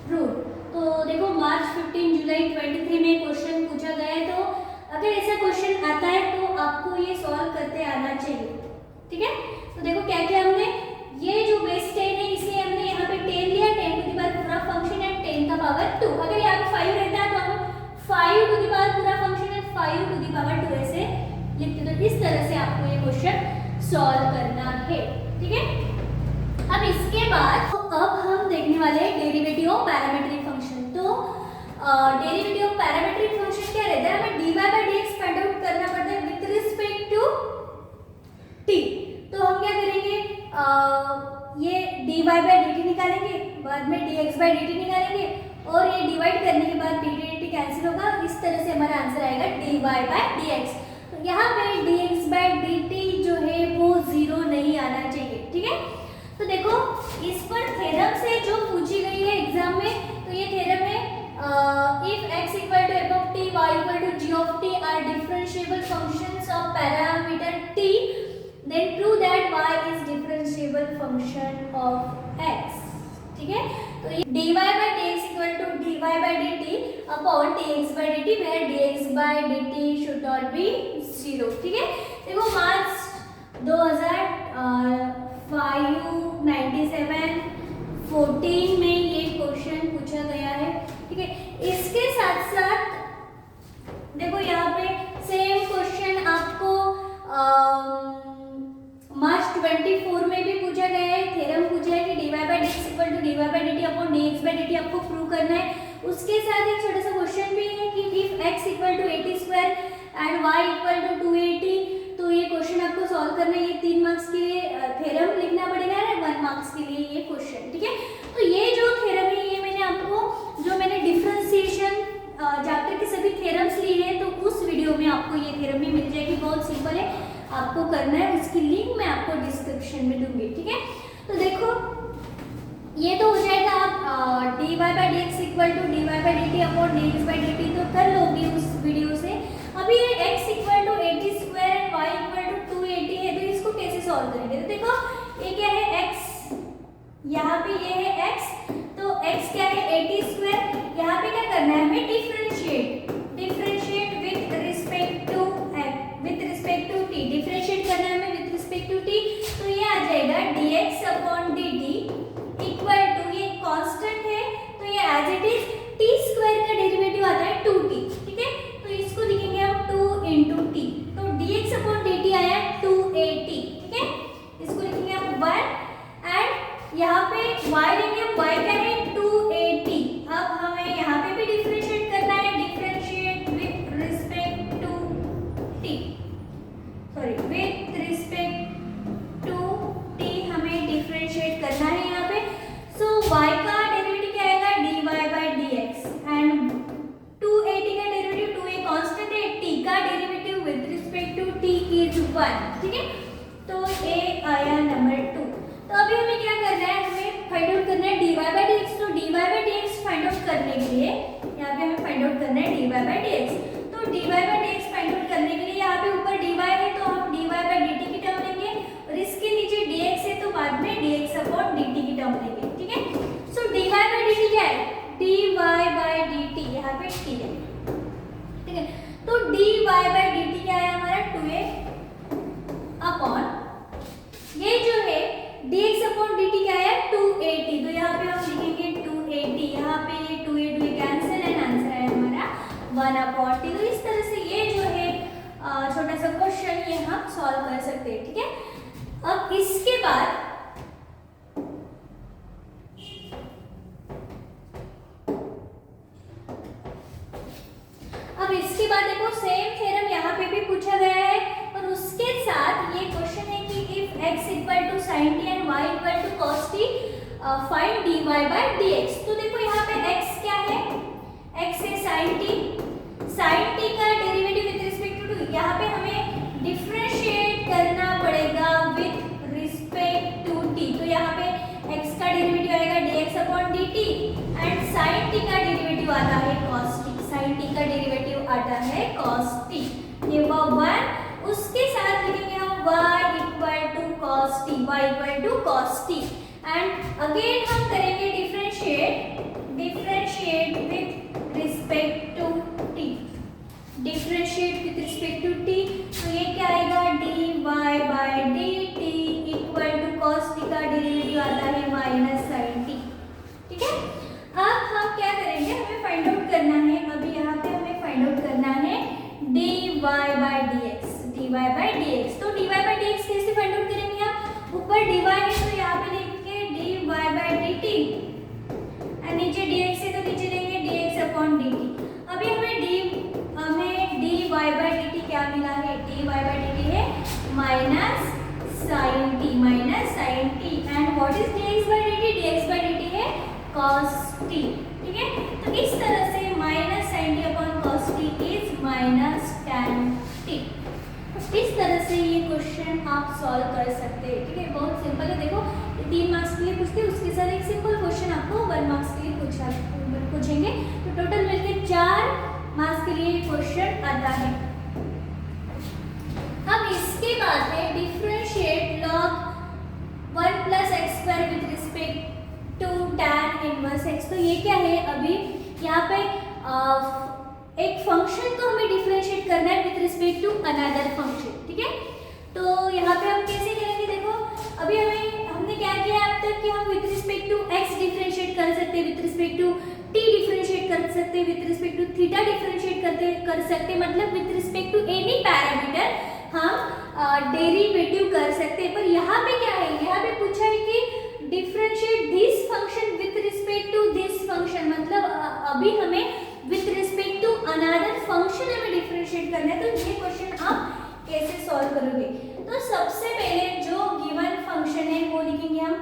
प्रूव्ड। तो देखो मार्च 15 जुलाई 23 में क्वेश्चन पूछा गया है, तो अगर ऐसा क्वेश्चन आता है तो आपको ये सॉल्व करते आना चाहिए, ठीक है। तो देखो क्या क्या हमने, ये जो बेस 10 है इसे हमने यहाँ पे 10 लिया, 10 टू द पावर पूरा फंक्शन है 10 का पावर 2। अगर यहाँ पे 5 रहता तो हम 5 टू द पावर पूरा फंक्शन है 5 टू द पावर 2 ऐसे लिखते। तो इस तरह से आपको ये क्वेश्चन सॉल्व करना है, ठीक है। अब इसके बाद तो अब हम देखने वाले हैं डेरिवेटिव ऑफ पैरामीट्रिक फंक्शन। तो डेरिवेटिव ऑफ पैरामीट्रिक फंक्शन क्या रहता है, हमें dy by dx find out करना पड़ता है विद रिस्पेक्ट टू t। तो हम क्या करेंगे, ये dy बाई dt निकालेंगे, बाद में dx बाई dt निकालेंगे और ये डिवाइड करने के बाद dt dt कैंसिल होगा। इस तरह से हमारा आंसर आएगा dy बाई dx। तो यहाँ पे dx बाई dt जो है वो 0 नहीं आना चाहिए, ठीक है। तो देखो इस पर थ्योरम से जो पूछी गई है एग्जाम में, तो ये थ्योरम है if x equal to f of t, y equal to g of t are differentiable functions of parameter t, then prove that y is differentiable function of x, ठीक है। तो ये dy by dx equal to dy by dt upon dx by dt, where dx by dt should not be 0, ठीक है। देखो मार्च 2097 में ये question पूछा गया है, ठीक है। इसके साथ साथ देखो यहाँ पे सेम क्वेश्चन आपको मार्च 24 में भी पूछा गया है। थ्योरम पूछा है कि dy by dx equal to dy by dt upon dx by dt आपको प्रूव करना है। उसके साथ एक छोटा सा क्वेश्चन भी है कि if x equal to 80² and y equal to 280, तो ये क्वेश्चन आपको सॉल्व करना है। ये 3 मार्क्स के लिए थ्योरम लिखना पड़ेगा और 1 मार्क्स के लिए ये क्वेश्चन, ठीक है। तो ये जो थ्योरम है ये मैंने आपको, जो मैंने डिफरेंशिएशन चैप्टर के सभी थ्योरम्स लिए हैं, तो उस वीडियो में आपको ये थ्योरम भी मिल जाएगी। बहुत सिंपल है, आपको करना है, उसकी लिंक मैं आपको डिस्क्रिप्शन में दूंगी, ठीक है। तो देखो ये तो हो जाएगा, आप dy by dx equal to dy by dt upon dx by dt तो कर लोगे उस वीडियो से। अभी ये x equal to 80² and y equal to 280 है, तो इसको कैसे सॉल्व करेंगे। तो देखो ये क्या है x, यहाँ पे ये है x, तो x क्या है 80², यहाँ पे क्या करना है हमें differentiate with respect to t, differentiate करना है हमें विथ रिस्पेक्ट टू t। तो ये आ जाएगा dx upon dt equal to, ये कांस्टेंट है तो ये एज इट इज t² का डेरिवेटिव आता है 2t, ठीक है। तो इसको लिखेंगे हम 2 into t, तो dx अपॉन dt आया 280, ठीक है। इसको लिखेंगे हम 1 एंड यहाँ पे y लेंगे, y क्या है 280। अब हमें यहाँ पे भी डिफरेंशिएट करना है, differentiate with respect to t, sorry with respect to t हमें डिफरेंशिएट करना है यहाँ पे। सो y का डेरिवेटिव क्या आएगा dy बाई dx एंड 280 का डेरिवेटिव 2 a कांस्टेंट है, t का derivative with respect to t is 1, ठीक है। तो a आया नंबर 2। तो अभी हमें क्या करना है, हमें फाइंड आउट करना है dy बाई dx। तो dy by dx find out करने के लिए यहाँ पे हमें फाइंड आउट करना है dy बाई dx। तो dy by dx find out करने के लिए यहाँ पे ऊपर dy है तो हम dy बाई dt की टर्म लेंगे और इसके नीचे dx है तो बाद में dx अपॉन dt की टर्म लेंगे, ठीक है। सो dy बाई dt क्या है, dy बाई dt यहाँ पे t है, ठीक है। तो dy बाई dt क्या है हमारा 2a अपॉन, ये जो है dx अपॉन dt क्या है 280, तो यहाँ पे हम लिखेंगे 280, यहाँ पे ये 2 कैंसिल एंड आंसर है हमारा 1 अपॉन t। तो इस तरह से ये जो है छोटा सा क्वेश्चन ये हम सॉल्व कर सकते हैं, ठीक है। अब इसके बाद देखो सेम थ्योरम यहाँ पे भी पूछा गया है, और उसके साथ ये क्वेश्चन है कि if x equal to sin t and y equal to cos t find dy bye dx। तो देखो यहाँ पे x क्या है, x है sin t का डेरिवेटिव विद रिस्पेक्ट टू, यहाँ पे हमें डिफरेंशिएट करना पड़ेगा विद रिस्पेक्ट टू t। तो यहाँ पे x का डेरिवेटिव आएगा dx upon dt and sin t का डेरिवेटिव आता है cos t, sin t का डेरिवेटिव आता है cos t, ये वो 1, उसके साथ लिखेंगे हम y equal to cos t, y equal to cos t and again हम करेंगे differentiate with respect to t, differentiate with respect to t। तो ये क्या आएगा dy by dt equal to cos t का डेरिवेटिव आता है माइनस sin t, ठीक है। अब हम क्या करेंगे, हमें फाइंड आउट करना है, अभी यहाँ पे हमें फाइंड आउट करना है dy bye dx, dy bye dx। तो dy बाय dx कैसे फाइंड आउट करेंगे हम, ऊपर dy है तो यहाँ पे लिखेंगे dy बाय dt और नीचे dx है तो नीचे लेंगे dx अपॉन dt। अभी हमें dy बाय dt क्या मिला है, dy बाय dt है minus sin t and what is dx by dt है cos t, ठीक है। तो इस तरह से minus sin t upon cos t is minus tan t। इस तरह से ये क्वेश्चन आप सॉल्व कर सकते हैं, ठीक है। बहुत सिंपल है, देखो 3 मार्क्स के लिए पूछते हैं, उसके साथ एक सिंपल क्वेश्चन आपको 1 मार्क्स के लिए पूछेंगे, तो टोटल मिलकर 4 मार्क्स के लिए क्वेश्चन आता है। अब इसके बाद है differentiate log 1 plus x square with respect to tan inverse x। तो ये क्या है, अभी यहाँ पे एक फंक्शन को हमें डिफरेंशिएट करना है with respect to another function, ठीक है। तो यहाँ पे हम कैसे करेंगे, देखो अभी हमने क्या किया अब तक कि हम with respect to x differentiate कर सकते हैं, with respect to t differentiate कर सकते हैं, with respect to theta differentiate कर सकते हैं, मतलब with respect to any parameter हम डेरिवेटिव कर सकते हैं। पर यहाँ पे क्या है, यहाँ पे पूछा है कि differentiate this function with respect to this function, मतलब अभी हमें with respect to another function हमें डिफरेंशिएट करना है। तो ये क्वेश्चन आप कैसे सॉल्व करोगे, तो सबसे पहले जो गिवन फंक्शन है वो लिखेंगे हम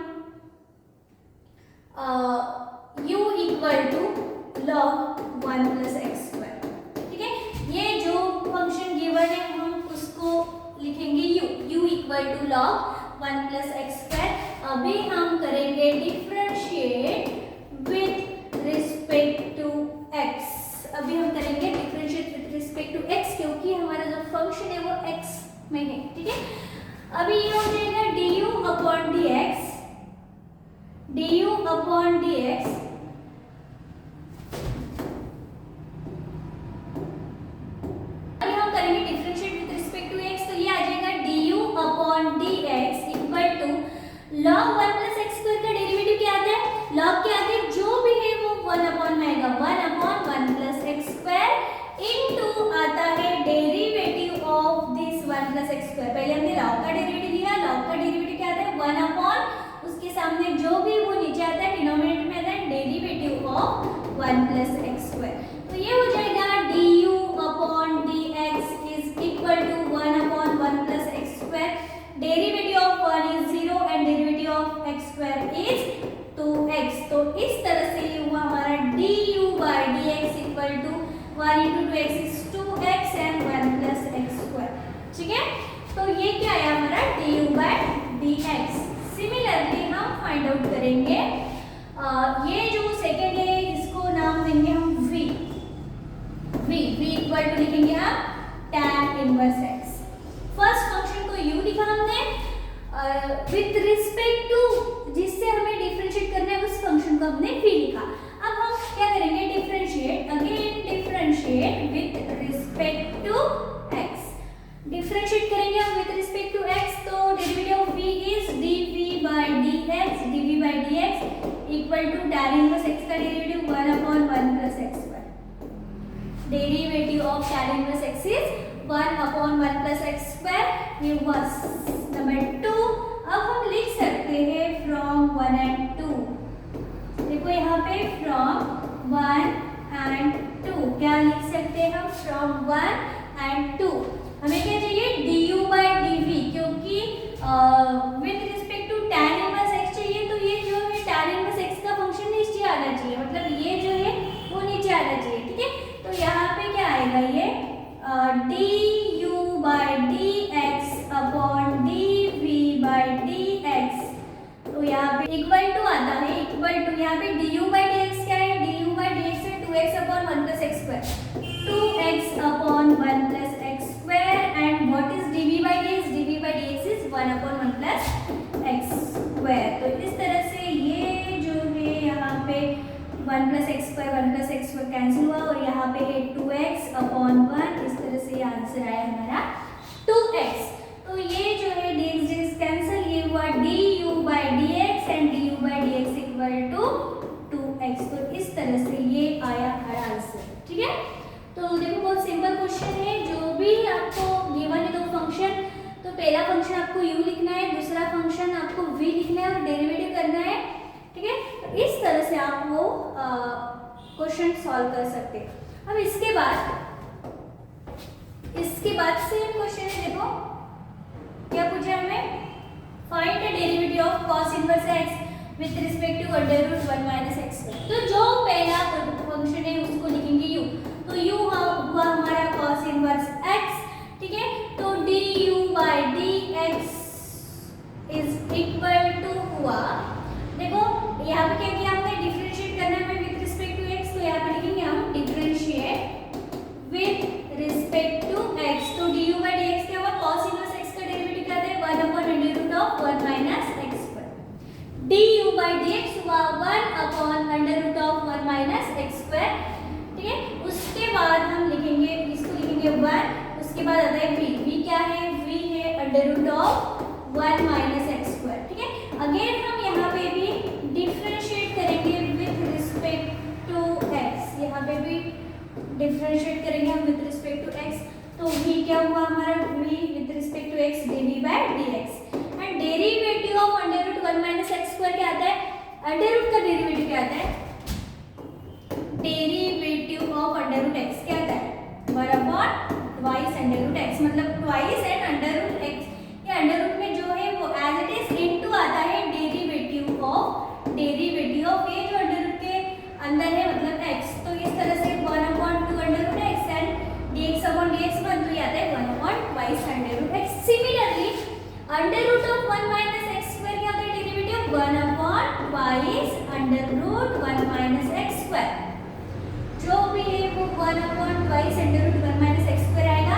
u equal to log 1 plus x square, ठीक है। ये जो फंक्शन गिवन है हम उसको लिखेंगे u equal to log 1 plus x square. अभी हम करेंगे differentiate with respect to x, अभी हम करेंगे differentiate with respect to x क्योंकि हमारा जो फंक्शन है वो x में है, ठीक है। अभी ये हो जाएगा du upon dx, du upon dx अभी हम करेंगे differentiate with respect to x, तो ये आ जाएगा du upon dx equal to log 1 plus x square का डेरिवेटिव क्या आता है, log के आगे जो भी है वो 1 अपॉन में आएगा, 1 upon 1 plus x square into आता है derivative of this 1 plus x square. पहले हमने log का डेरिवेटिव लिया, log का डेरिवेटिव क्या आता है 1 अपॉन उसके सामने जो भी वो नीचे आता है डिनोमिनेटर में आता है derivative of 1 plus x square. तो ये हो जाएगा du upon dx is equal to 1 upon 1 plus x square, derivative of 1 is 0 and derivative of x square is 2x। तो इस तरह से ये हुआ हमारा du by dx equal to 1 into 2x is 2x and 1 plus x square, ठीक है। तो ये क्या आया हमारा du बाय dx। सिमिलरली हम फाइंड आउट करेंगे ये जो सेकेंड है इसको नाम देंगे हम v इक्वल टू लिखेंगे हम tan inverse x। First function को u लिखा हमने विद रिस्पेक्ट टू जिससे हमें डिफरेंशिएट करना है उस फंक्शन को हमने v लिखा। अब हम क्या करेंगे differentiate, again differentiate with respect to x, differentiate करेंगे हम विद रिस्पेक्ट टू x, तो derivative of v is dv by dx equal to tan inverse x का derivative 1 upon 1 plus x square, derivative of tan inverse x is 1/1+x², ये हुआ number 2। अब हम लिख सकते हैं फ्रॉम 1 and 2। देखो यहाँ पे फ्रॉम 1 and 2 क्या लिख सकते हैं हम? फ्रॉम 1 and 2 हमें क्या चाहिए? du/dv, क्योंकि with respect to tan inverse x चाहिए, तो ये जो है tan इनवर्स x का फंक्शन नीचे आना चाहिए, मतलब ये जो है वो नीचे आना चाहिए, ठीक है। तो यहाँ पे क्या आएगा? ये du/dx अपॉन dv/dx, तो यहाँ पे इक्वल टू आता है, इक्वल टू यहाँ पे du/dx क्या है? du/dx है 2x upon 1+x², 2x upon 1+x² and what is dv/dx? dv/dx is 1 upon 1+x²। तो इस तरह से ये जो है यहाँ पे 1+x² कैंसिल हुआ और यहाँ पे है 2x अपॉन 1, इस तरह से ये आंसर आया हमारा 2x। तो ये जो है dx कैंसिल, ये हुआ du/dx and du/dx equal to 2x। तो इस तरह से ये आया हमारा आंसर, ठीक है। तो देखो बहुत सिंपल क्वेश्चन है, जो भी आपको गिवन है दो फंक्शन, तो पहला फंक्शन आपको u लिखना है, दूसरा फंक्शन आपको v लिखना है और डेरिवेटिव करना है, ठीक है। तो इस तरह से आप वो क्वेश्चन सॉल्व कर सकते हैं। अब इसके बाद सेम क्वेश्चन है, देखो क्या पूछा हमें? Find the derivative of cos inverse x with respect to √1 - x²। तो जो पहला फंक्शन है उसको लिखेंगे u, तो u हुआ हमारा cos इनवर्स x, ठीक है। तो du/dx इज इक्वल टू हुआ, देखो यहाँ पे क्या किया हमने? डिफरेंशिएट करना है विद रिस्पेक्ट टू x, तो यहाँ पे लिखेंगे हम differentiate with respect to x। तो du/dx क्या हुआ? cos इनवर्स x का डेरिवेटिव क्या है? 1 अपॉन √1 - x²। du/dx हुआ 1 अपॉन √1 - x², ठीक है। उसके बाद हम लिखेंगे, इसको लिखेंगे 1, उसके बाद आता है v क्या है? v है √1 - x², ठीक है। अगेन हम यहाँ पे भी डिफरेंशिएट करेंगे विद रिस्पेक्ट टू x, यहाँ पे भी डिफरेंशिएट करेंगे हम विद रिस्पेक्ट टू x। तो v क्या हुआ हमारा? v with respect to x dv/dx and derivative of √1 - x² क्या आता है? अंडर रूट का डेरिवेटिव क्या आता है? डेरिवेटिव ऑफ √x क्या आता है? 1 अपॉन ट्वाइस √x, मतलब ट्वाइस एंड √x। ये अंडर रूट में जो है वो एज इट इज इनटू आता है डेरिवेटिव ऑफ ये जो अंडर रूट के अंदर है, मतलब x। तो इस तरह से 1/2 √x and dx upon dx one, तो ये आता है 1 upon twice √x। Similarly under root of 1 - x² क्या होता है? डेरिवेटिव 1 अपॉन ट्वाइस √1 - x², जो भी है वो 1 अपॉन ट्वाइस √1 - x² आएगा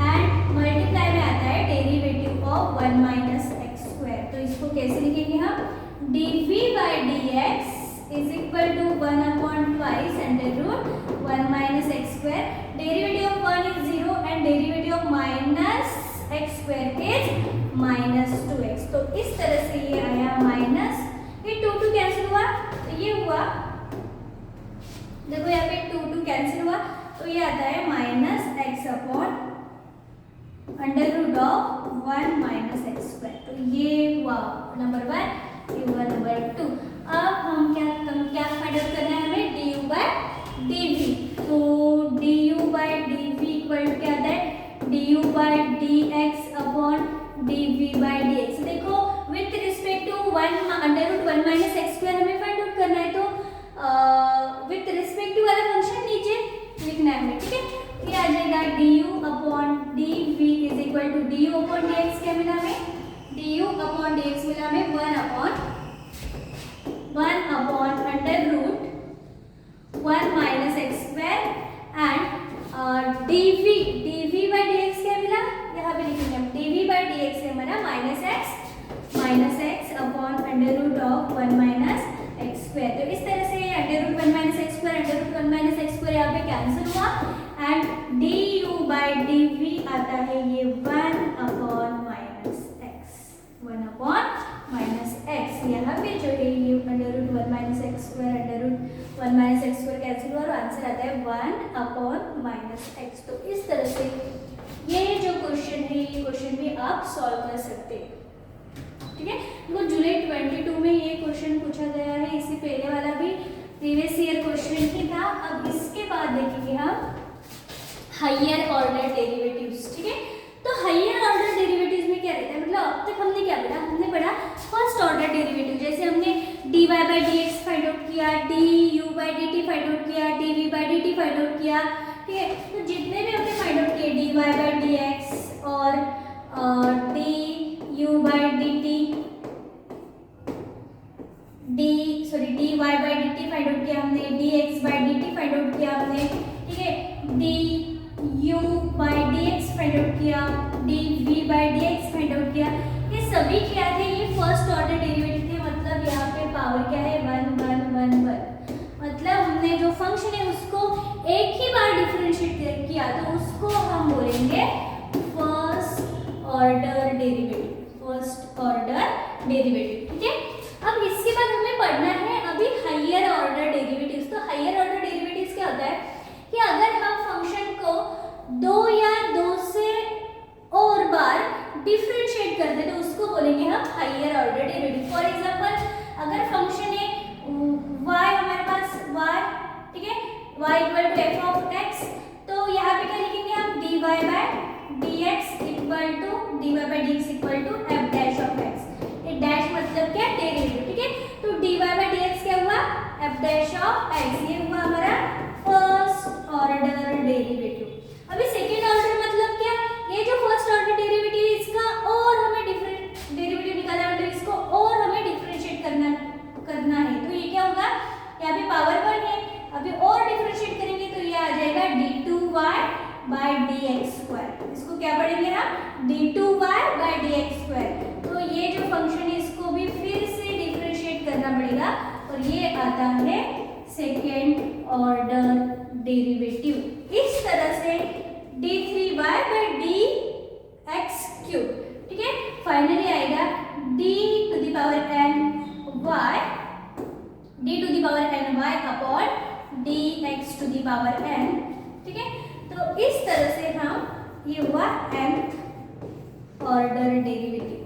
एंड मल्टीप्लाई में आता है डेरिवेटिव ऑफ 1 - x²। तो इसको कैसे लिखेंगे हम? dv/dx is equal to 1 upon twice √1 - x²। Derivative of 1 is 0 and derivative of -x² is -2x। तो इस तरह से ये आया माइनस, ये 2 कैंसिल हुआ, तो ये हुआ, देखो यहाँ पे 2 कैंसिल हुआ, तो ये आता है -x अपॉन √1 - x²। तो ये हुआ नंबर 1, ये हुआ नंबर 2। अब हम क्या फाइंड आउट करना है हमें? du/dv। तो du/dv इक्वल क्या आता है? du/dx upon dv/dx। देखो विथ रिस्पेक्ट टू √1 - x² हमें फाइंड आउट करना है, तो विथ रिस्पेक्ट टू वाला फंक्शन नीचे लिखना है हमें, ठीक है। ये आ जाएगा du upon dv is equal to du upon dx क्या मिला हमें? du अपॉन dx मिला हमें 1 अपॉन √1 - x² एंड dv/dx क्या मिला? यहाँ पे लिखेंगे हम dv/dx है हमारा -x अपॉन √1 - x²। तो इस तरह से √1 - x² x² यहाँ पे कैंसिल हुआ एंड du/dv आता है ये 1 अपॉन -x, यहाँ पे जो है ये √1 - x² कैंसिल हुआ और आंसर आता है 1 अपॉन -x। तो इस तरह से ये जो क्वेश्चन है ये क्वेश्चन भी आप सॉल्व कर सकते हैं। ठीक है, देखो जुलाई 22 में ये क्वेश्चन पूछा गया है, इससे पहले वाला भी प्रीवियस ईयर क्वेश्चन ही था। अब इसके बाद देखेंगे हम हायर ऑर्डर डेरिवेटिव्स। ठीक है, तो हायर ऑर्डर डेरिवेटिव्स में क्या रहता है, मतलब अब तक हमने क्या पढ़ा, हमने पढ़ा फर्स्ट ऑर्डर डेरिवेटिव, जैसे हमने dy by d x find out किया, du by D T find out किया, dv by D T find out किया। ठीक है, तो जितने भी हमने फाइंड आउट किए dy बाई डी एक्स और du by D T, dy by D T find out किया हमने, dx by D T find out किया हमने। ठीक है, du by d x find out किया, dv by d x find out किया। ये सभी क्या थे, ये फर्स्ट ऑर्डर डेरिवेटिव थे, मतलब यहाँ पे पावर क्या है 1 1 1 1, मतलब हमने जो फंक्शन है उसको एक ही बार डिफरेंशिएट किया तो उसको हम बोलेंगे first order derivative, first order derivative. ठीक है, अब इसके बाद हमें पढ़ना है अभी हायर ऑर्डर डेरिवेटिव्स। तो हायर ऑर्डर डेरिवेटिव्स क्या होता है कि अगर हम फंक्शन को 2 या 2 से और बार डिफरेंशिएट करते तो उसको बोलेंगे हम higher order derivative. For example अगर फंक्शन है y, हमारे पास y, ठीक है, y equal to f of x, तो यहाँ पे क्या लिखेंगे हम dy by dx equal to dy by dx equal to f dash of x। ये डैश मतलब क्या, डेरिवेटिव। ठीक है, तो dy बाई dx क्या हुआ, f डैश ऑफ x, ये हुआ हमारा फर्स्ट ऑर्डर डेरिवेटिव। अभी सेकेंड ऑर्डर मतलब क्या, ये जो फर्स्ट ऑर्डर डेरिवेटिव है इसका और हमें डिफरेंट डेरिवेटिव निकालना, मतलब इसको और हमें डिफरेंशिएट करना है। तो ये क्या होगा, यहाँ पे पावर 1 है, अभी और डिफरेंशिएट करेंगे तो ये आ जाएगा d2y बाई dx²। इसको क्या पढ़ेंगे हम, d2y बाई dx²। तो ये जो फंक्शन है इसको भी फिर से डिफरेंशिएट करना पड़ेगा और ये आता है सेकेंड ऑर्डर डेरिवेटिव। इस तरह से d3y बाई dx³। ठीक है, फाइनली आएगा d to the power n y, d to the power n y upon dx to the power n। ठीक है, तो इस तरह से हम, ये हुआ nth order derivative,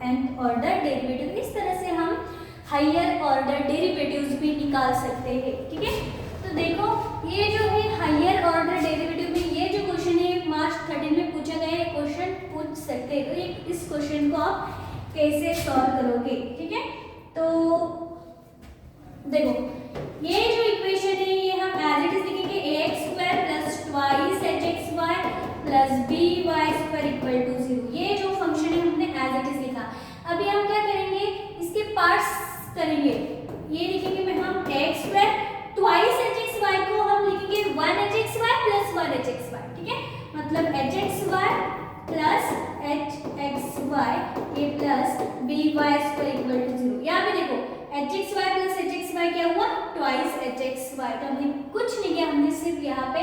nth order derivative. इस तरह से हम हायर ऑर्डर डेरिवेटिव्स भी निकाल सकते हैं। ठीक है, तो देखो ये जो है हायर ऑर्डर डेरिवेटिव में ये जो क्वेश्चन है मार्च 13 में पूछा गया है, क्वेश्चन पूछ सकते हैं। तो ये इस क्वेश्चन को आप कैसे सॉल्व करोगे। ठीक है, तो देखो ये जो इक्वेशन है ये हम एज इट इज लिखेंगे ax² plus twice hxy plus by² equal to 0। ये जो फंक्शन है हमने एज इट इज लिखा। अभी हम क्या करेंगे, इसके पार्ट्स करेंगे। ये लिखेंगे में हम ax² ट्वाइस hxy को हम लिखेंगे 1hxy प्लस 1hxy। ठीक है, मतलब hxy प्लस hxy ये प्लस by² इक्वल टू 0। यहाँ पे देखो hxy प्लस hxy क्या हुआ, ट्वाइस hxy। तो हमने कुछ नहीं किया, हमने सिर्फ यहाँ पे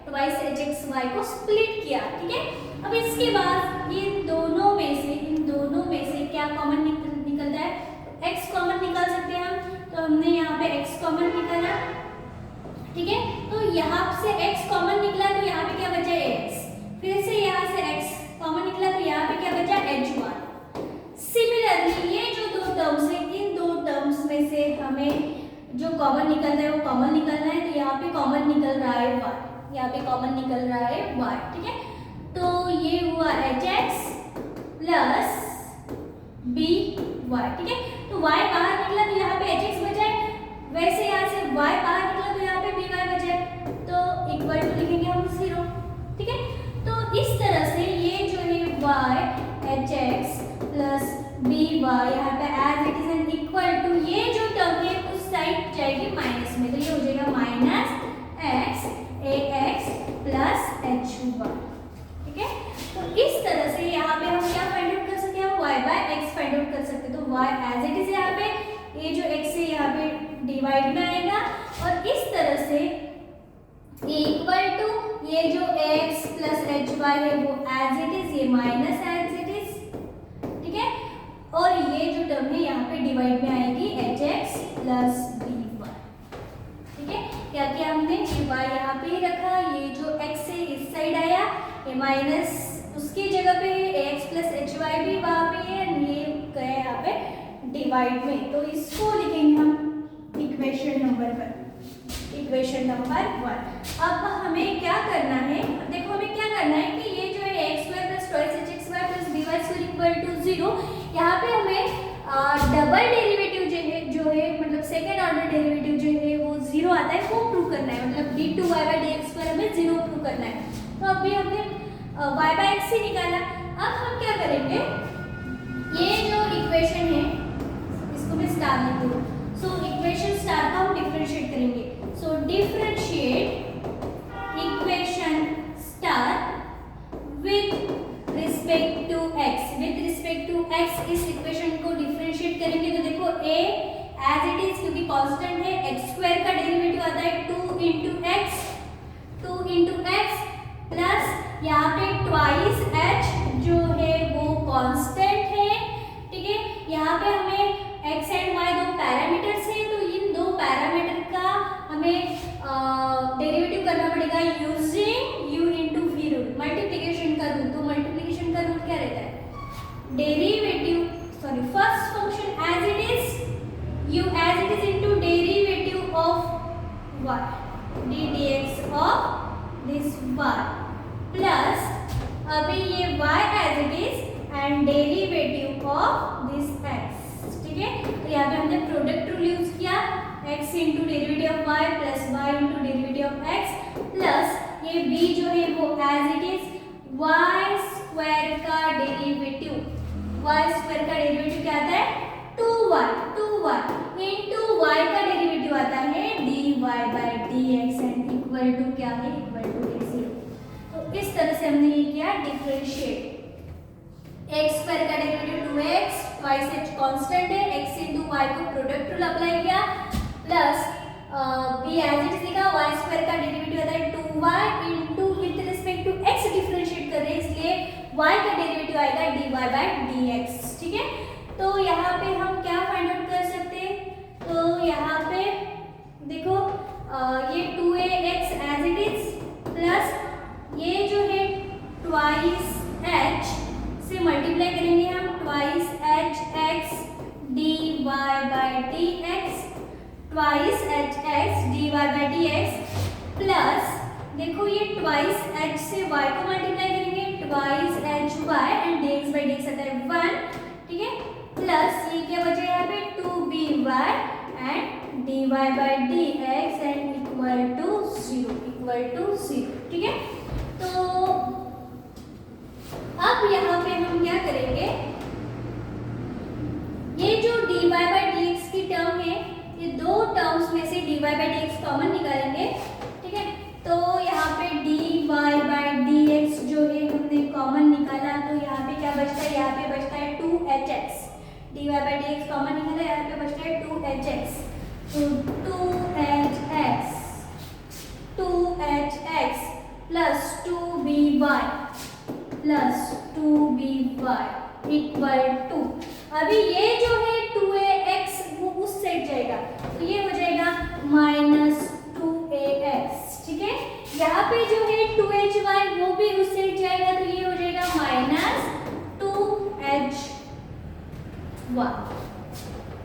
ट्वाइस hxy को स्प्लिट किया। ठीक है, अब इसके बाद ये दोनों में से, इन दोनों में से क्या कॉमन निकलता है, x कॉमन निकाल सकते हैं हम। तो हमने यहाँ पे x कॉमन निकाला। ठीक है, तो यहाँ से x कॉमन निकला तो यहाँ पे क्या बचा x, फिर से यहाँ से x कॉमन निकला तो यहाँ पे क्या बचा h1। सिमिलरली ये जो दो टर्म्स है, इन दो टर्म्स में से हमें जो कॉमन निकलना है वो कॉमन निकलना है। तो यहाँ पे कॉमन निकल रहा है y, यहाँ पे कॉमन निकल रहा है y। ठीक है, तो ये हुआ hx प्लस by। ठीक है, तो y बाहर निकला तो यहाँ पे hx बचा है, वैसे यहाँ से y बाहर निकला तो यहाँ पे by बचा है, तो इक्वल टू लिखेंगे हम 0। ठीक है, तो इस तरह से ये जो है y hx प्लस by यहाँ पे as it is an equal to, ये जो टर्म है उस साइड जाएगी माइनस में, तो ये हो जाएगा minus x ax plus hy। ठीक है, तो इस तरह से यहाँ पे हम क्या फाइंड आउट कर सकते हैं, हम y by x find out कर सकते हैं। तो y एज इट इज यहाँ पे, ये जो x है यहाँ पे डिवाइड में आएगा और इस तरह से ये इक्वल टू ये जो x प्लस hy है वो एज इट इज, ये माइनस एज इट इज। ठीक है, और ये जो टर्म है यहाँ पे डिवाइड में आएगी hx प्लस by। ठीक है, क्या किया हमने, y यहाँ पे ही रखा, ये जो x है इस साइड आया, ये माइनस उसकी जगह पे ax प्लस एच वाई भी वहाँ पे है, ये गए यहाँ पे डिवाइड में, तो इसको लिखेंगे हम इक्वेशन नंबर 1। अब हमें क्या करना है, देखो हमें क्या करना है कि ये जो है x square plus twice h x y plus b y square equal to 0, यहाँ पे हमें डबल डेरिवेटिव जो है मतलब सेकेंड ऑर्डर डेरिवेटिव जो है वो 0 आता है, वो प्रूव करना है, मतलब d two y by d x square हमें 0 प्रूव करना है। तो अभी हमने y बाई एक्स ही निकाला। अब हम क्या करेंगे, ये जो इक्वेशन है इसको मैं स्टार लिख दूँ, सो इक्वेशन स्टार को हम डिफरेंशिएट करेंगे। So differentiate equation star with respect to x, इस इक्वेशन को डिफरेंशिएट करेंगे तो देखो a एज इट इज, क्योंकि कांस्टेंट है, x स्क्वायर का डेरिवेटिव आता है 2 इंटू एक्स प्लस यहाँ पे ट्वाइस h जो है वो कांस्टेंट है, ठीक है। यहाँ पे हमें x एंड y दो पैरामीटर्स है, तो इन दो पैरामीटर का हमें डेरिवेटिव करना पड़ेगा using u into v rule, multiplication का रूल। तो मल्टीप्लिकेशन का रूल क्या रहता है, first function as it is into derivative of y ddx of this y plus अभी ये y as it is and derivative of this x, ठीक है। तो यहाँ पे हमने प्रोडक्ट रूल यूज किया, x into derivative of y plus y into derivative of x plus ये b जो है वो as it is y square का डेरिवेटिव, y स्क्वायर का डेरिवेटिव क्या आता है 2y into y का डेरिवेटिव आता है dy by dx and equal to क्या है, इक्वल टू x0। तो इस तरह से हमने ये किया डिफरेंशिएट, x स्क्वायर का derivative 2x, twice h constant है, x into y को प्रोडक्ट रूल अप्लाई किया प्लस b एज इट लिखा, y स्क्वायर का डेरिवेटिव आता है 2y into with respect to x differentiate कर रहे हैं, इसलिए y का डेरिवेटिव आएगा dy by dx, ठीक है। तो यहाँ पे हम क्या फाइंड आउट कर सकते हैं, तो यहाँ पे देखो ये 2ax as it is plus ये जो है ट्वाइस h से मल्टीप्लाई करेंगे हम, twice h x dy by dx, twice h x dy by dx plus देखो ये ट्वाइस h से y को मल्टीप्लाई करेंगे, twice h y and dx by dx आता है 1, ठीक है, प्लस ये क्या बचा यहाँ पे 2by and dy by dx and equal to 0, ठीक है। तो अब यहाँ पे हम क्या करेंगे, ये जो dy बाई dx की टर्म है, ये दो टर्म्स में से dy बाई dx कॉमन निकालेंगे, ठीक है। तो यहाँ पे dy बाई dx जो है हमने कॉमन निकाला, तो यहाँ पे क्या बचता है, यहाँ पे बचता है 2hx, dy by dx common निकाला, यहाँ पे बचता है 2hx, तो 2hx plus 2by equal to, अभी ये जो है 2ax वो उस साइड जाएगा, तो ये हो जाएगा माइनस 2ax, ठीक है। यहाँ पे जो है 2hy वो भी उस साइड जाएगा, तो ये हो जाएगा माइनस 2hy।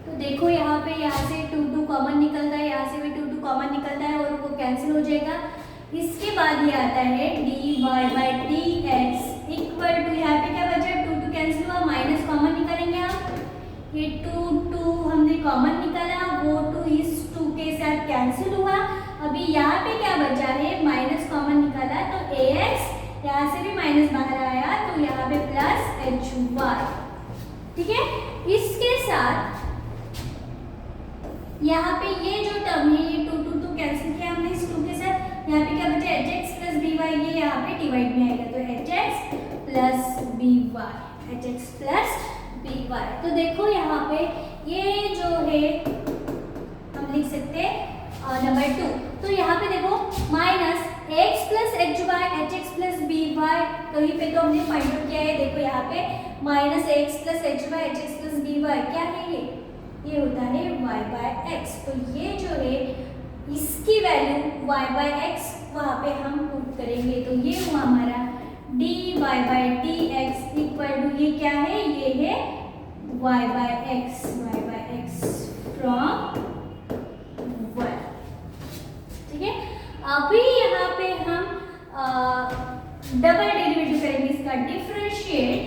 तो देखो यहाँ पे, यहाँ से 2 कॉमन निकलता है, यहाँ से भी 2 कॉमन निकलता है और वो कैंसिल हो जाएगा। इसके बाद ये आता है dy by dx equal to, यहाँ पे क्या बचा, 2 कैंसिल हुआ, माइनस कॉमन निकालेंगे हम, ये 2 हमने कॉमन निकाला, वो 2 इस 2 के साथ कैंसिल हुआ। अभी यहाँ पे क्या बचा है, माइनस कॉमन निकाला, तो ax, यहाँ से भी माइनस बाहर आया, तो यहाँ पे प्लस hy, ठीक है। इसके साथ यहाँ पे ये जो टर्म है, ये 2 कैंसिल किया हमने इस 2 के साथ, यहाँ पे क्या बचा hx प्लस by, ये यहाँ पे डिवाइड में आएगा, तो hx प्लस by। तो देखो यहाँ पे ये जो है हम लिख सकते हैं नंबर 2, तो यहाँ पे देखो minus x plus hx plus by, कहीं पे तो हमने फाइंड आउट किया है, देखो यहाँ पे minus x plus hx plus by क्या है, ये होता है y बाय x। तो ये जो है इसकी वैल्यू y बाय x वहाँ पे हम पुट करेंगे, तो ये हुआ हमारा dy by dx x equal to ये क्या है, ये है y बाय x फ्रॉम 1। ठीक है, अभी यहाँ पे हम डबल डेरिवेटिव करेंगे इसका, differentiate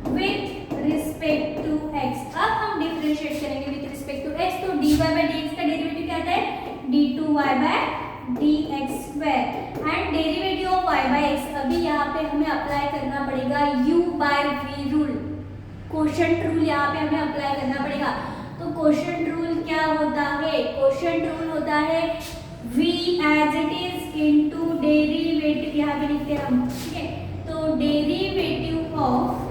with respect to x। अब हम डिफरेंशिएट करेंगे विथ रिस्पेक्ट टू x, तो dy बाय dx का डेरिवेटिव क्या आता है, d2y by dx square and derivative of y by x। अभी यहाँ पे हमें अप्लाई करना पड़ेगा u by v rule, quotient rule यहाँ पे हमें अप्लाई करना पड़ेगा। तो क्वोशंट रूल क्या होता है, क्वोशंट रूल होता है v as it is into derivative, यहाँ पे लिखते हैं हम। ठीक है, तो derivative of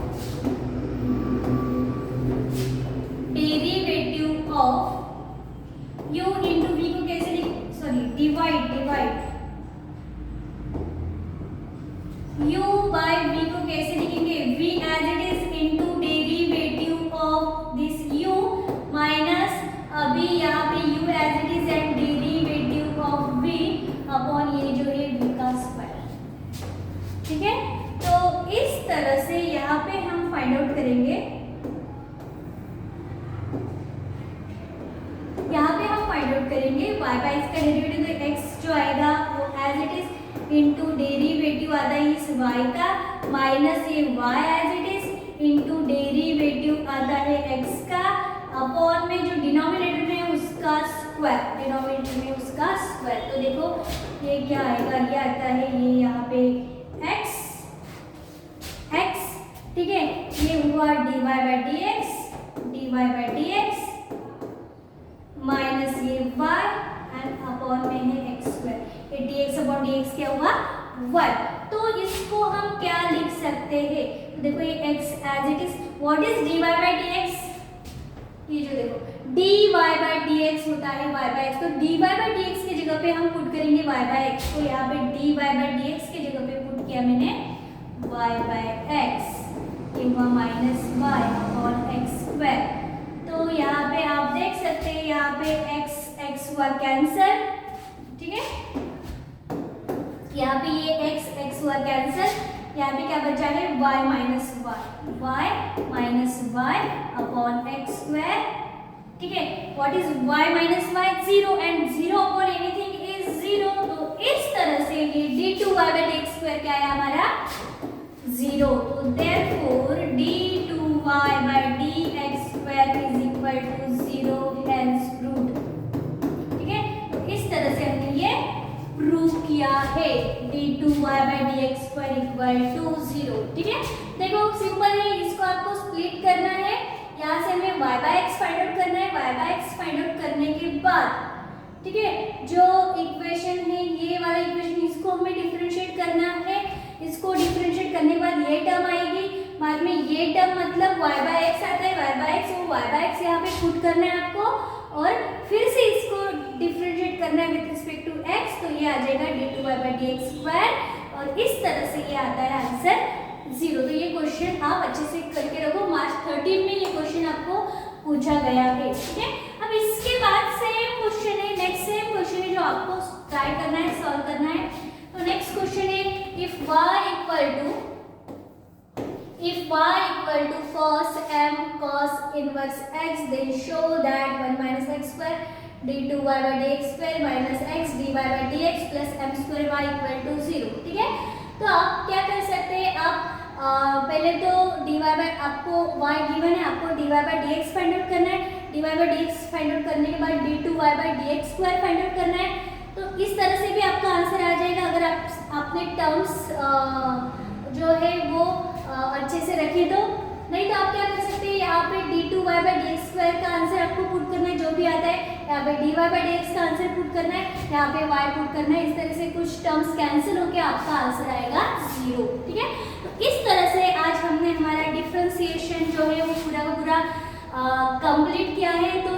u into v को कैसे डिवाइड u बाय v को कैसे लिखेंगे, v as it is into derivative of this u minus अभी यहाँ पे u as it is and derivative of v upon ये जो है v का स्क्वायर। ठीक है, तो इस तरह से यहाँ पे हम फाइंड आउट करेंगे, यहाँ पे हम फाइंड आउट करेंगे y बाय x का डेरिवेटिव, तो x जो आएगा वो as it is into derivative आता है इस y का माइनस ये y as it is into derivative आता है x का अपॉन में जो डिनोमिनेटर में उसका स्क्वायर, डिनोमिनेटर में उसका स्क्वायर। तो देखो ये क्या आएगा, ये आता है ये यहाँ पे x, ठीक है, ये हुआ dy बाय dx माइनस ये y एंड अपॉन में है x स्क्वायर, ये dx अपॉन dx क्या हुआ 1। तो इसको हम क्या लिख सकते हैं, तो देखो ये x as it is, what is dy bye dx, ये जो देखो dy बाय dx होता है y बाय x, तो dy बाय dx की जगह पे हम पुट करेंगे y बाय x, तो यहाँ पे dy बाय dx की जगह पे पुट किया मैंने y बाय x, ये हुआ minus y upon x square. तो यहाँ पे आप देख सकते हैं यहाँ पे x हुआ कैंसर। ठीक है, यहाँ पे ये x हुआ कैंसर, यहाँ पे क्या बचा है y minus y upon x square. ठीक है, what is y minus y, 0 and 0 upon anything is 0। तो इस तरह से ये d2y बाय dx स्क्वायर क्या है हमारा 0। तो therefore d2y by dx square is equal to 0 hence proved. ठीक है, तो इस तरह से हमने ये प्रूव किया है d2y by dx square equal to 0। ठीक है, देखो सिंपल है, इसको आपको स्प्लिट करना है, यहाँ से हमें y by x find out करना है। y by x find out करने के बाद ठीक है, जो इक्वेशन है ये वाला इक्वेशन, इसको हमें डिफरेंशिएट करना है। इसको डिफरेंशिएट करने के बाद ये टर्म आएगी, बाद में ये टर्म मतलब y बाय x आता है, y बाय x, वो y बाय x यहाँ पे पुट करना है आपको, और फिर से इसको डिफरेंशिएट करना है विद रिस्पेक्ट टू x, तो ये आ जाएगा d2y बाय dx स्क्वायर, और इस तरह से ये आता है आंसर 0। तो ये क्वेश्चन आप अच्छे से करके रखो, मार्च 13 में ये क्वेश्चन आपको पूछा गया है। ठीक है, अब इसके बाद सेम क्वेश्चन है, नेक्स्ट सेम क्वेश्चन है जो आपको ट्राई करना है, सॉल्व करना है। तो नेक्स्ट क्वेश्चन है, if y equal to cos m cos inverse x, then show that 1 minus x square d2y by dx square minus x dy by dx plus m square y equal to 0। ठीक है, तो आप क्या कर सकते हैं, आप पहले तो dy by, आपको y गिवन है, आपको dy by dx find out करना है। dy by dx find out करने के बाद d2y by dx square find out करना है। तो इस तरह से भी आपका आंसर आ जाएगा अगर आपने टर्म्स जो है वो अच्छे से रखे तो। नहीं तो आप क्या कर सकते हैं, यहाँ पे d2y by dx स्क्वायर का आंसर आपको पुट करना है, जो भी आता है, यहाँ पे dy by dx का आंसर पुट करना है, यहाँ पे y पुट करना है। इस तरह से कुछ टर्म्स कैंसिल होकर आपका आंसर आएगा 0। ठीक है, तो इस तरह से आज हमने हमारा डिफरेंशिएशन जो है वो पूरा का पूरा कंप्लीट किया है। तो